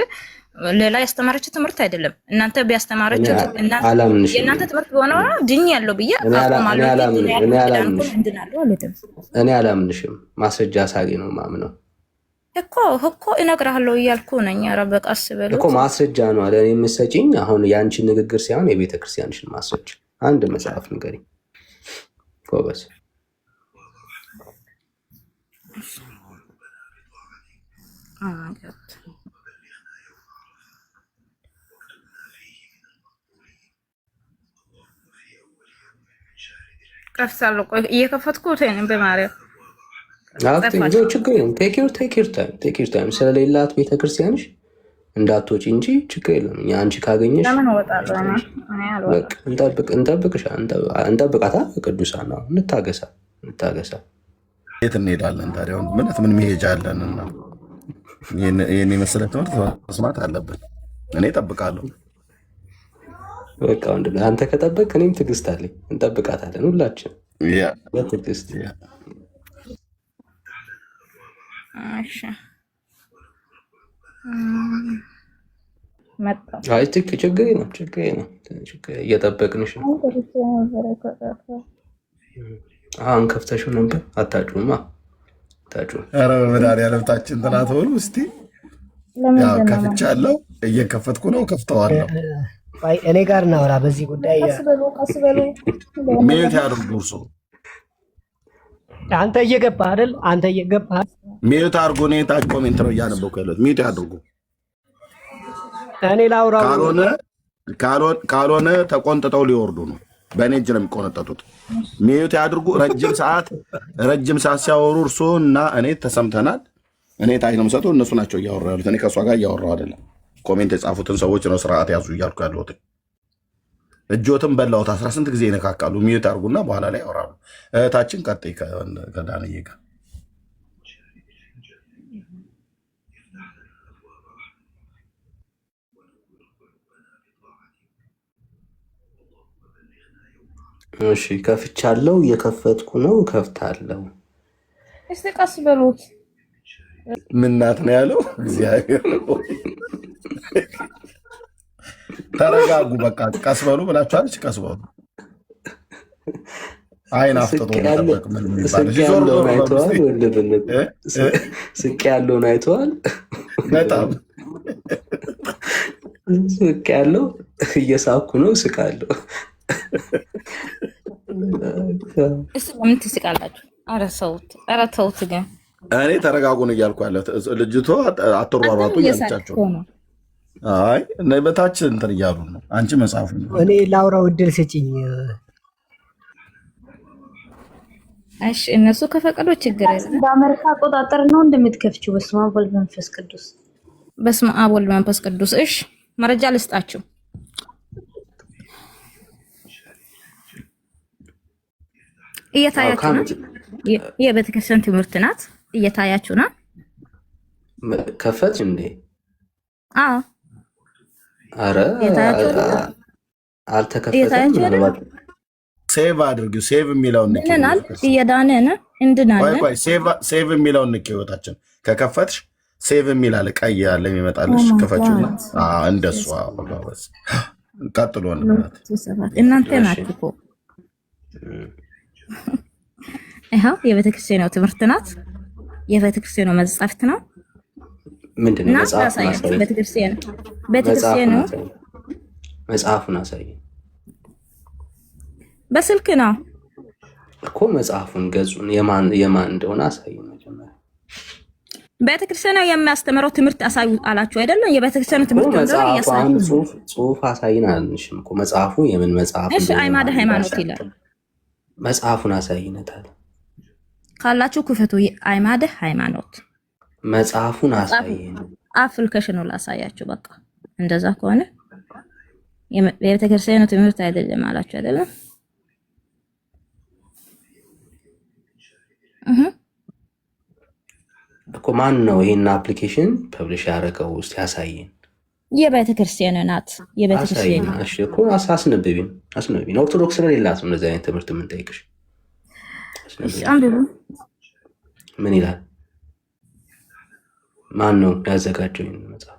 ሌላ ያስተማረችው ትምህርት አይደለም። እናንተ ቢያስተማረችው የእናንተ ትምህርት ሆነው ድኝ ያለው ብዬ እኔ አላምንሽም። ማስረጃ ሳቂ ነው ማምነው እኮ እነግርሃለሁ እያልኩ ነኝ። ኧረ በቃ አስበሉ እኮ ማስረጃ ነው አለ እኔ የምትሰጪኝ። አሁን የአንቺን ንግግር ሳይሆን የቤተክርስቲያንሽን ማስረጃ አንድ መጽሐፍ ንገሪኝ ጎበዝ። ከፍታለሁ። ቆይ እየከፈትኩት ነው በማርያም ችግር የለም። ቴክ ዩር ታይም ስለሌላት ቤተክርስቲያንሽ እንዳትወጪ እንጂ ችግር የለም። እኛ አንቺ ካገኘሽ እንጠብቃታ ቅዱሳን ነው። እንታገሳ የት እንሄዳለን ታዲያ? ምን መሄጃ አለን? እና ይህን የመሰለ ትምህርት መስማት አለብን። እኔ እጠብቃለሁ። በቃ ወንድምህ አንተ ከጠበቅ እኔም ትዕግስት አለኝ። እንጠብቃታለን ሁላችን በትዕግስት። ችግር ነው እየጠበቅንሽ ነው። አሁን ከፍተሽው ነበር አታጩማ ኧረ በመድኃኒዓለም ታችን ጥናት ሆኑ እስቲ ከፍቻለሁ፣ እየከፈትኩ ነው፣ ከፍተዋለሁ። እኔ ጋር እናወራ በዚህ ጉዳይ። ሚዩት ያድርጉ። እርሱ አንተ እየገባህ አይደል? አንተ እየገባህ ሚዩት አድርጉ። እኔ ታች ኮሜንት ነው እያነበብኩ ያለሁት። ሚዩት ያድርጉ። እኔ ላውራው። ካልሆነ ተቆንጥጠው ሊወርዱ ነው። በእኔ እጅ ነው የሚቆነጠጡት። ሚዩት ያድርጉ። ረጅም ሰዓት ሲያወሩ እርሱ እና እኔ ተሰምተናል። እኔ ታች ነው የምሰጠው፣ እነሱ ናቸው እያወራ ያሉት። እኔ ከእሷ ጋር እያወራሁ አይደለም። ኮሜንት የጻፉትን ሰዎች ነው ስርዓት ያዙ እያልኩ ያለሁት። እጆትን በላሁት 18 ጊዜ ይነካካሉ። ሚዩት አድርጉና በኋላ ላይ ያወራሉ። እህታችን ቀጥይ ከዳንዬ ጋር። እሺ ከፍቻለሁ፣ እየከፈትኩ ነው፣ ከፍታለሁ። እስቲ ቀስ በሉት። ምናት ነው ያለው? እግዚአብሔር ተረጋጉ፣ በቃ ቀስ በሉ ብላችኋለች። ቀስ በሉ። አይን አፍጥጦ ስቅ ያለውን አይተዋል። በጣም ስቅ ያለው እየሳኩ ነው፣ ስቃለሁ። ምን ትስቃላችሁ? ኧረ ተውት ግን እኔ ተረጋጉ ነው እያልኩ ያለ። ልጅቷ አትሯሯጡ እያለቻቸው ነው። አይ በታች እንትን እያሉ ነው። አንቺ መጽሐፉ እኔ ላውራው እድል ስጭኝ። እሺ እነሱ ከፈቀዶ ችግር የለም። በአሜሪካ አቆጣጠር ነው እንደምትከፍቺው። በስመ አብ ወልድ መንፈስ ቅዱስ። በስመ አብ ወልድ መንፈስ ቅዱስ። እሺ መረጃ ልስጣችሁ። እየታያችሁ ነው። የቤተክርስቲያን ትምህርት ናት። እየታያችሁ ነው። ከፈትሽ እንዴ? አዎ። አረ አልተከፈተም። ሴቭ አድርጊው። ሴቭ የሚለውን ንኪ። እየዳነን እንድናለን። ሴቭ የሚለውን ንኪ። ህይወታችን ከከፈትሽ ሴቭ የሚል አለ፣ ቀይ ያለ የሚመጣልሽ። ክፈችና እንደሱ ቀጥሎ እናንተ ናችሁ እኮ ይኸው የቤተክርስቲያን ትምህርት ናት። የቤተክርስቲያኑ መጽሐፍት ነው ምንድነው? እና መጽሐፉን ላሳያችሁ። አሳይ። ቤተክርስቲያኑ መጽሐፉን አሳይ በስልክ ነው እኮ መጽሐፉን ገጹን የማን እንደሆነ አሳይ መጀመሪያ። ቤተክርስቲያኑ የሚያስተምረው ትምህርት አሳዩ አላችሁ አይደለም? የቤተክርስቲያኑ ትምህርት እንደሆነ ያሳዩ። ጽሁፍ አሳይን አልንሽም እኮ መጽሐፉ የምን መጽሐፍ እሺ፣ አዕማደ ሃይማኖት ይላል። መጽሐፉን አሳይነታል ካላችሁ ክፈቱ። አዕማደ ሃይማኖት መጽሐፉን አሳይን። አፕሊኬሽኑ ላሳያችሁ። በቃ እንደዛ ከሆነ የቤተክርስቲያኑ ትምህርት አይደለም አላችሁ አይደለም? እኮ ማን ነው ይሄን አፕሊኬሽን ፐብሊሽ ያደረገው? ውስጥ ያሳየን። የቤተክርስቲያኑ ናት። የቤተክርስቲያኑ እሺ እኮ አስነብቢን። ኦርቶዶክስ ስለሌላት ነው እንደዚህ አይነት ትምህርት የምንጠይቅሽ። አንብቡ። ምን ይላል? ማን ነው ያዘጋጀው ይሄን መጽሐፍ?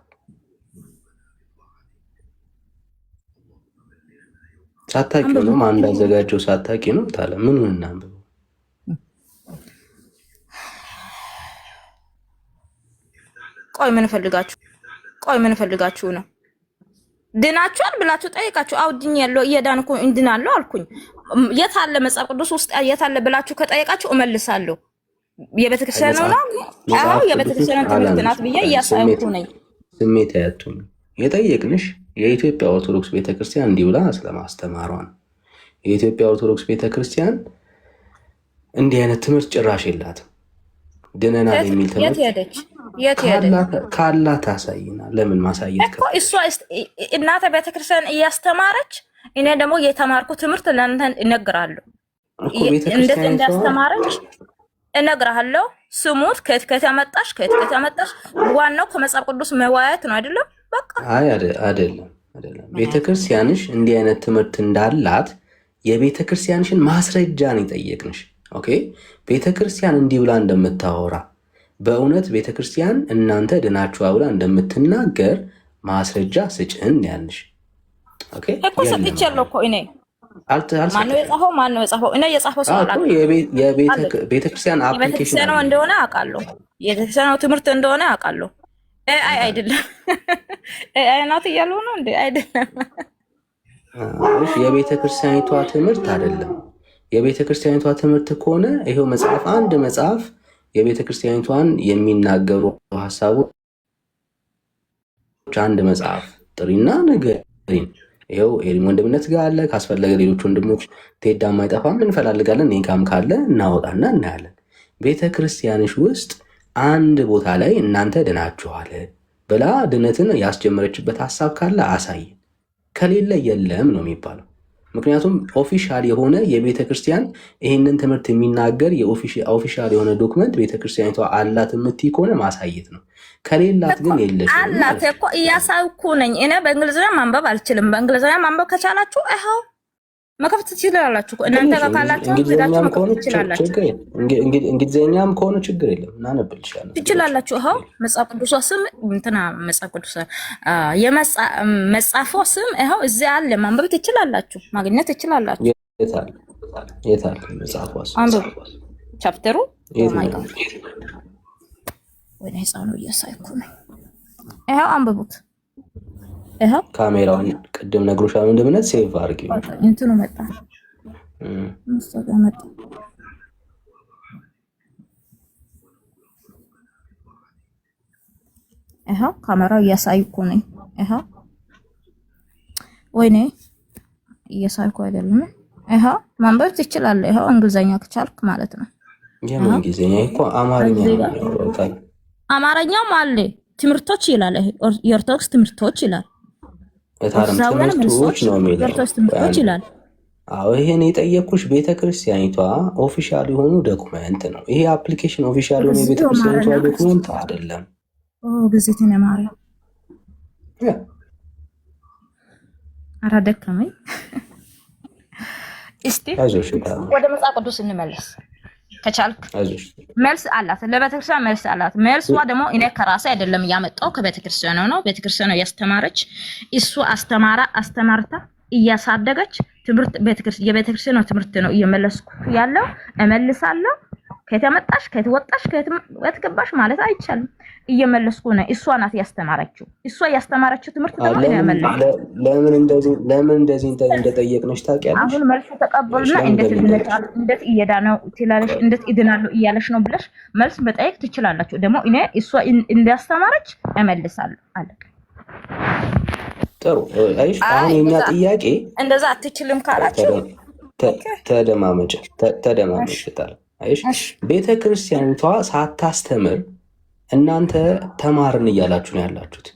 ሳታውቂው ነው? ማን እንዳዘጋጀው ሳታውቂ ነው? ታለ ምኑን እናንብበው? ቆይ ምን ፈልጋችሁ ነው? ድናችኋል ብላችሁ ጠይቃችሁ። አውድኝ ያለው እየዳንኩ እንድናለው አልኩኝ። የት አለ መጽሐፍ ቅዱስ ውስጥ የት አለ ብላችሁ ከጠየቃችሁ እመልሳለሁ። የቤተክርስቲያን ነው። አዎ የቤተክርስቲያን ትምህርት ናት ብዬ እያሳየኩ ነኝ። ስሜት ያቱኝ የጠየቅንሽ የኢትዮጵያ ኦርቶዶክስ ቤተክርስቲያን እንዲህ ብላ ስለማስተማሯ ነው። የኢትዮጵያ ኦርቶዶክስ ቤተክርስቲያን እንዲህ አይነት ትምህርት ጭራሽ የላትም። ድነናል የሚል ትምህርት የት ሄደች? ካላት አሳይና። ለምን ማሳየት እኮ እሷ እናተ ቤተክርስቲያን እያስተማረች እኔ ደግሞ የተማርኩ ትምህርት ለእናንተ እነግራለሁ። እንዴት እንዳስተማረች እነግራለሁ። ስሙት። ከየት ያመጣሽ? ዋናው ከመጽሐፍ ቅዱስ መዋያት ነው አይደለም? በቃ አይደለም። ቤተክርስቲያንሽ እንዲህ አይነት ትምህርት እንዳላት የቤተክርስቲያንሽን ማስረጃ ነው የጠየቅንሽ። ኦኬ ቤተክርስቲያን እንዲህ ብላ እንደምታወራ በእውነት ቤተክርስቲያን እናንተ ድናችሁ ብላ እንደምትናገር ማስረጃ ስጭን ያልሽ። ኦኬ እኮ ሰጥቻለሁ እኮ እኔ። ማነው የጻፈው? እኔ የጻፈው ሰው አላውቅም። ቤተክርስቲያን አፕሊኬሽን ነው እንደሆነ አውቃለሁ። የቤተክርስቲያኑ ትምህርት እንደሆነ አውቃለሁ። አይ አይደለም፣ አይ ናት እያሉ ነው እንዴ? አይደለም፣ የቤተክርስቲያኒቷ ትምህርት አይደለም። የቤተክርስቲያኒቷ ትምህርት ከሆነ ይሄው መጽሐፍ፣ አንድ መጽሐፍ የቤተክርስቲያኒቷን የሚናገሩ ሐሳቦች አንድ መጽሐፍ ጥሪና ንገሪን። ይሄው ኤሪም ወንድምነት ጋር አለ። ካስፈለገ ሌሎች ወንድሞች ቴዳም አይጠፋም፣ እንፈላለጋለን። ኔካም ካለ እናወጣና እናያለን። ቤተክርስቲያንሽ ውስጥ አንድ ቦታ ላይ እናንተ ድናችኋል ብላ ድነትን ያስጀመረችበት ሐሳብ ካለ አሳይ። ከሌለ የለም ነው የሚባለው። ምክንያቱም ኦፊሻል የሆነ የቤተክርስቲያን ይህንን ትምህርት የሚናገር የኦፊሻል የሆነ ዶክመንት ቤተክርስቲያኒቷ አላት የምትይ ከሆነ ማሳየት ነው። ከሌላት ግን የለሽ አላት እኮ እያሳይኩ ነኝ። እኔ በእንግሊዝኛ ማንበብ አልችልም። በእንግሊዝኛ ማንበብ ከቻላችሁ ይኸው መከፍት ትችላላችሁ። እናንተ ጋር ካላችሁ ሄዳችሁ መከፍት ትችላላችሁ። እንግሊዝኛም ከሆነ ችግር የለም እናነብልሻለን ትችላላችሁ። ይኸው መጽሐፍ ቅዱስ ስም መጽሐፍ ቅዱስ የመጽሐፉ ስም ይኸው እዚህ አለ። ማንበብ ትችላላችሁ፣ ማግኘት ትችላላችሁ። የት አለ መጽሐፉ? አንብቡ ቻፕተሩ። ማይ ጋድ ወይ ህፃኑ እያሳይኩ ነው። ይኸው አንብቡት። ይኸው ካሜራውን ቅድም ነግሮሻል። እንደምነት ሴቭ አድርጊ። እንትኑ መጣ መጣ። ይኸው ካሜራው እያሳይኩ ነኝ። ይኸው ወይኔ እያሳይኩ አይደለም። ይኸው ማንበብ ትችላለህ። ይኸው እንግሊዘኛ ከቻልክ ማለት ነው። የምን እንግሊዘኛ እኮ አማርኛ ነው። አማርኛም አለ ትምህርቶች ይላል። የኦርቶዶክስ ትምህርቶች ይላል። ትምህርቶች ነው ትምህርቶች ይላል። አዎ ይሄን የጠየኩሽ ቤተክርስቲያኒቷ ኦፊሻል የሆኑ ዶክመንት ነው። ይሄ አፕሊኬሽን ኦፊሻል የሆነ ቤተክርስቲያኒቷ ዶክመንት አይደለም። ጊዜት ነው ማርያም አራደከመኝ። እስቲ ወደ መጽሐፍ ቅዱስ እንመለስ ከቻልክ። መልስ አላት ለቤተክርስቲያን መልስ አላት። መልሷ ደግሞ እኔ ከራሴ አይደለም ያመጣው ከቤተክርስቲያን ነው። ቤተክርስቲያን ያስተማረች እሱ አስተማርታ እያሳደገች ትምህርት የቤተክርስቲያን ትምህርት ነው እየመለስኩ ያለው እመልሳለሁ። ከተመጣሽ ከተወጣሽ ከተገባሽ ማለት አይቻልም። እየመለስኩ ነው። እሷ ናት ያስተማረችው። እሷ ያስተማረችው ትምህርት ደግሞ ለምን እንደዚህ እንደጠየቅነሽ ታውቂያለሽ? አሁን መልሱ ተቀበሉና እንዴት እየዳነው ትላለሽ፣ እንዴት ይድናለሁ እያለሽ ነው ብለሽ መልስ መጠየቅ ትችላላችሁ። ደግሞ እኔ እሷ እንዳስተማረች እመልሳለሁ። አለቀ። ጥሩ። አይሽ አሁን የኛ ጥያቄ እንደዛ አትችልም ካላችሁ ተደማመጭታል። አይሽ ቤተክርስቲያኒቷ ሳታስተምር እናንተ ተማርን እያላችሁ ነው ያላችሁት።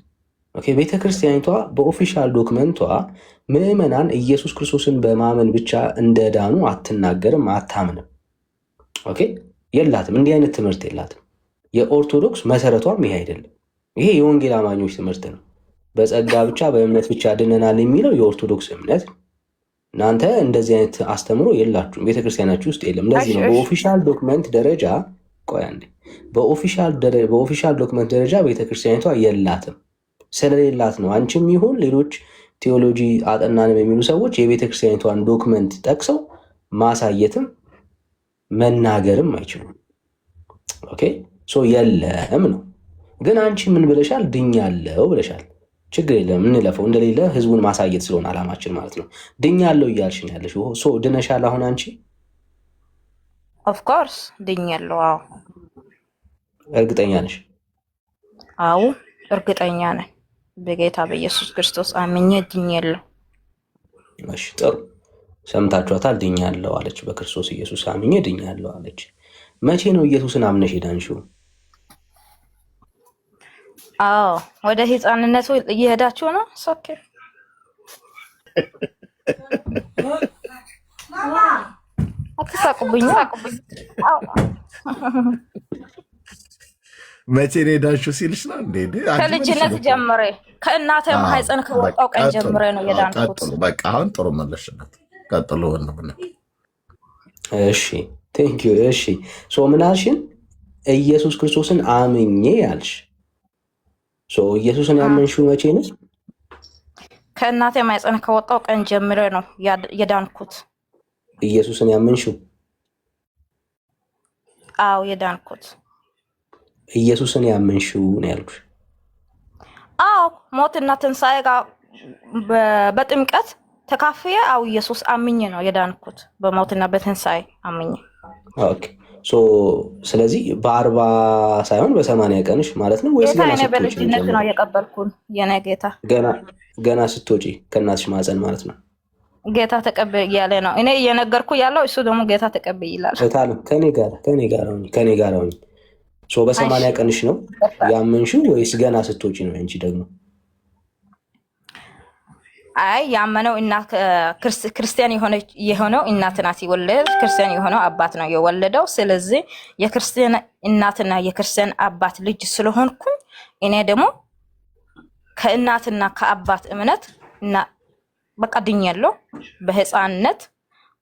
ኦኬ። ቤተክርስቲያኒቷ በኦፊሻል ዶክመንቷ ምዕመናን ኢየሱስ ክርስቶስን በማመን ብቻ እንደዳኑ አትናገርም፣ አታምንም። ኦኬ። የላትም፣ እንዲህ አይነት ትምህርት የላትም። የኦርቶዶክስ መሰረቷም ይሄ አይደለም። ይሄ የወንጌል አማኞች ትምህርት ነው። በጸጋ ብቻ በእምነት ብቻ ድነናል የሚለው የኦርቶዶክስ እምነት። እናንተ እንደዚህ አይነት አስተምሮ የላችሁም፣ ቤተክርስቲያናችሁ ውስጥ የለም። ለዚህ ነው በኦፊሻል ዶክመንት ደረጃ ቆይ አንዴ፣ በኦፊሻል ዶክመንት ደረጃ ቤተክርስቲያኒቷ የላትም። ስለሌላት ነው አንቺም ይሁን ሌሎች ቴዎሎጂ አጠናንም የሚሉ ሰዎች የቤተክርስቲያኒቷን ዶክመንት ጠቅሰው ማሳየትም መናገርም አይችሉም። ኦኬ። ሶ የለም ነው። ግን አንቺ ምን ብለሻል? ድኛለው ብለሻል። ችግር የለም እንለፈው፣ እንደሌለ ህዝቡን ማሳየት ስለሆነ አላማችን ማለት ነው። ድኛለው እያልሽ ነው ያለሽ። ሶ ድነሻል አሁን አንቺ? ኦፍ ኮርስ ድኛለው። አዎ። እርግጠኛ ነሽ? አዎ እርግጠኛ ነኝ። በጌታ በኢየሱስ ክርስቶስ አምኜ ድኛለው። እሺ ጥሩ። ሰምታችኋታል። ድኛለው አለች። በክርስቶስ ኢየሱስ አምኜ ድኛለው አለች። መቼ ነው ኢየሱስን አምነሽ ሄዳንሽው? አዎ ወደ ህፃንነቱ እየሄዳችሁ ነው። ሶኬ አትሳቁብኝ። መቼ ነው የዳንሽው ሲልሽ ነው እንዴ? ከልጅነት ጀምሬ ከእናቴ ማህፀን ከወጣው ቀን ጀምሬ ነው የዳንኩት። በቃ አሁን ጥሩ መለሽነት። ቀጥሎ ወንድምነት። እሺ ቴንክ ዩ። እሺ ሶ ምን አልሽን? ኢየሱስ ክርስቶስን አምኜ ያልሽ። ሶ ኢየሱስን ያመንሽው መቼ ነው? ከእናቴ ማህፀን ከወጣው ቀን ጀምሬ ነው የዳንኩት። ኢየሱስን ያመንሽው? አዎ የዳንኩት። ኢየሱስን ያመንሽው ነው ያልኩሽ። አዎ ሞትና ትንሣኤ ጋር በጥምቀት ተካፍዬ አው ኢየሱስ አምኜ ነው የዳንኩት። በሞትና በትንሣኤ አምኜ። ኦኬ ሶ ስለዚህ በ40 ሳይሆን በ80 ቀንሽ ማለት ነው ወይስ ገና ስትወጪ? በልጅነት ነው የቀበልኩን የኔ ጌታ። ገና ስትወጪ ከእናትሽ ማህፀን ማለት ነው። ጌታ ተቀበል እያለ ነው። እኔ እየነገርኩ ያለው እሱ ደግሞ ጌታ ተቀበል ይላል። ታለም ከኔ ጋር ሆኝ ሶ በ80 ቀንሽ ነው ያመንሽው ወይስ ገና ስትወጪ ነው? እንጂ ደግሞ አይ ያመነው እና ክርስቲያን የሆነው እናት ናት የወለደው፣ ክርስቲያን የሆነው አባት ነው የወለደው። ስለዚህ የክርስቲያን እናትና የክርስቲያን አባት ልጅ ስለሆንኩኝ እኔ ደግሞ ከእናትና ከአባት እምነት እና በቃ ድኛለሁ። በህፃንነት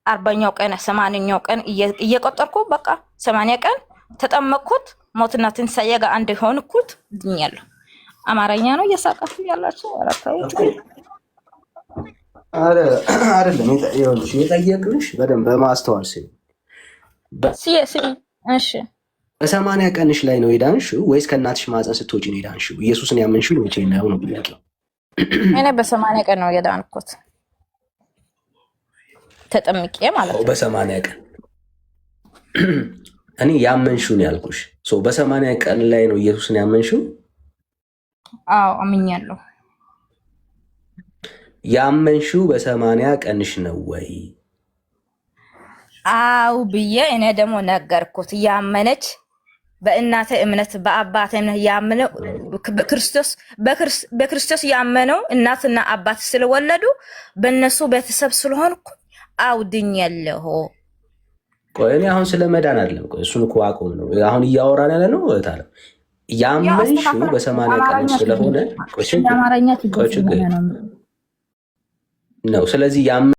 40ኛው ቀን 80ኛው ቀን እየቆጠርኩ በቃ 80 ቀን ተጠመቅኩት። ሞትና ትንሣኤ ጋር አንድ ሆንኩት፣ ድኛለሁ። አማርኛ ነው እየሳቃችሁ ያላችሁ? አይደለም የጠየቅንሽ በደንብ በማስተዋል ሲል እሺ። በ80 ቀንሽ ላይ ነው የዳንሽው ወይስ ከእናትሽ ማህፀን ስትወጪ ነው የዳንሽው? ኢየሱስን ያመንሽው መቼ ነው ነው ጥያቄው? እኔ በ80 ቀን ነው የዳንኩት ተጠምቄ ማለት ነው። በ80 ቀን እኔ ያመንሽው ነው ያልኩሽ። በ80 ቀን ላይ ነው ኢየሱስን ያመንሽው? አዎ አምኛለሁ። ያመንሽው በ80 ቀንሽ ነው ወይ? አው ብዬ እኔ ደግሞ ነገርኩት። ያመነች በእናቴ እምነት በአባቴ እምነት ያመነው በክርስቶስ ያመነው እናትና አባት ስለወለዱ በእነሱ ቤተሰብ ስለሆንኩ አው ድኛለሁ። ቆይ እኔ አሁን ስለ መዳን አይደለም። ቆይ እሱን እኮ አቆም ነው አሁን እያወራን ያለ ነው ታለ ያመንሽው በ80 ቀን ስለሆነ ቆይ ችግር ነው። ስለዚህ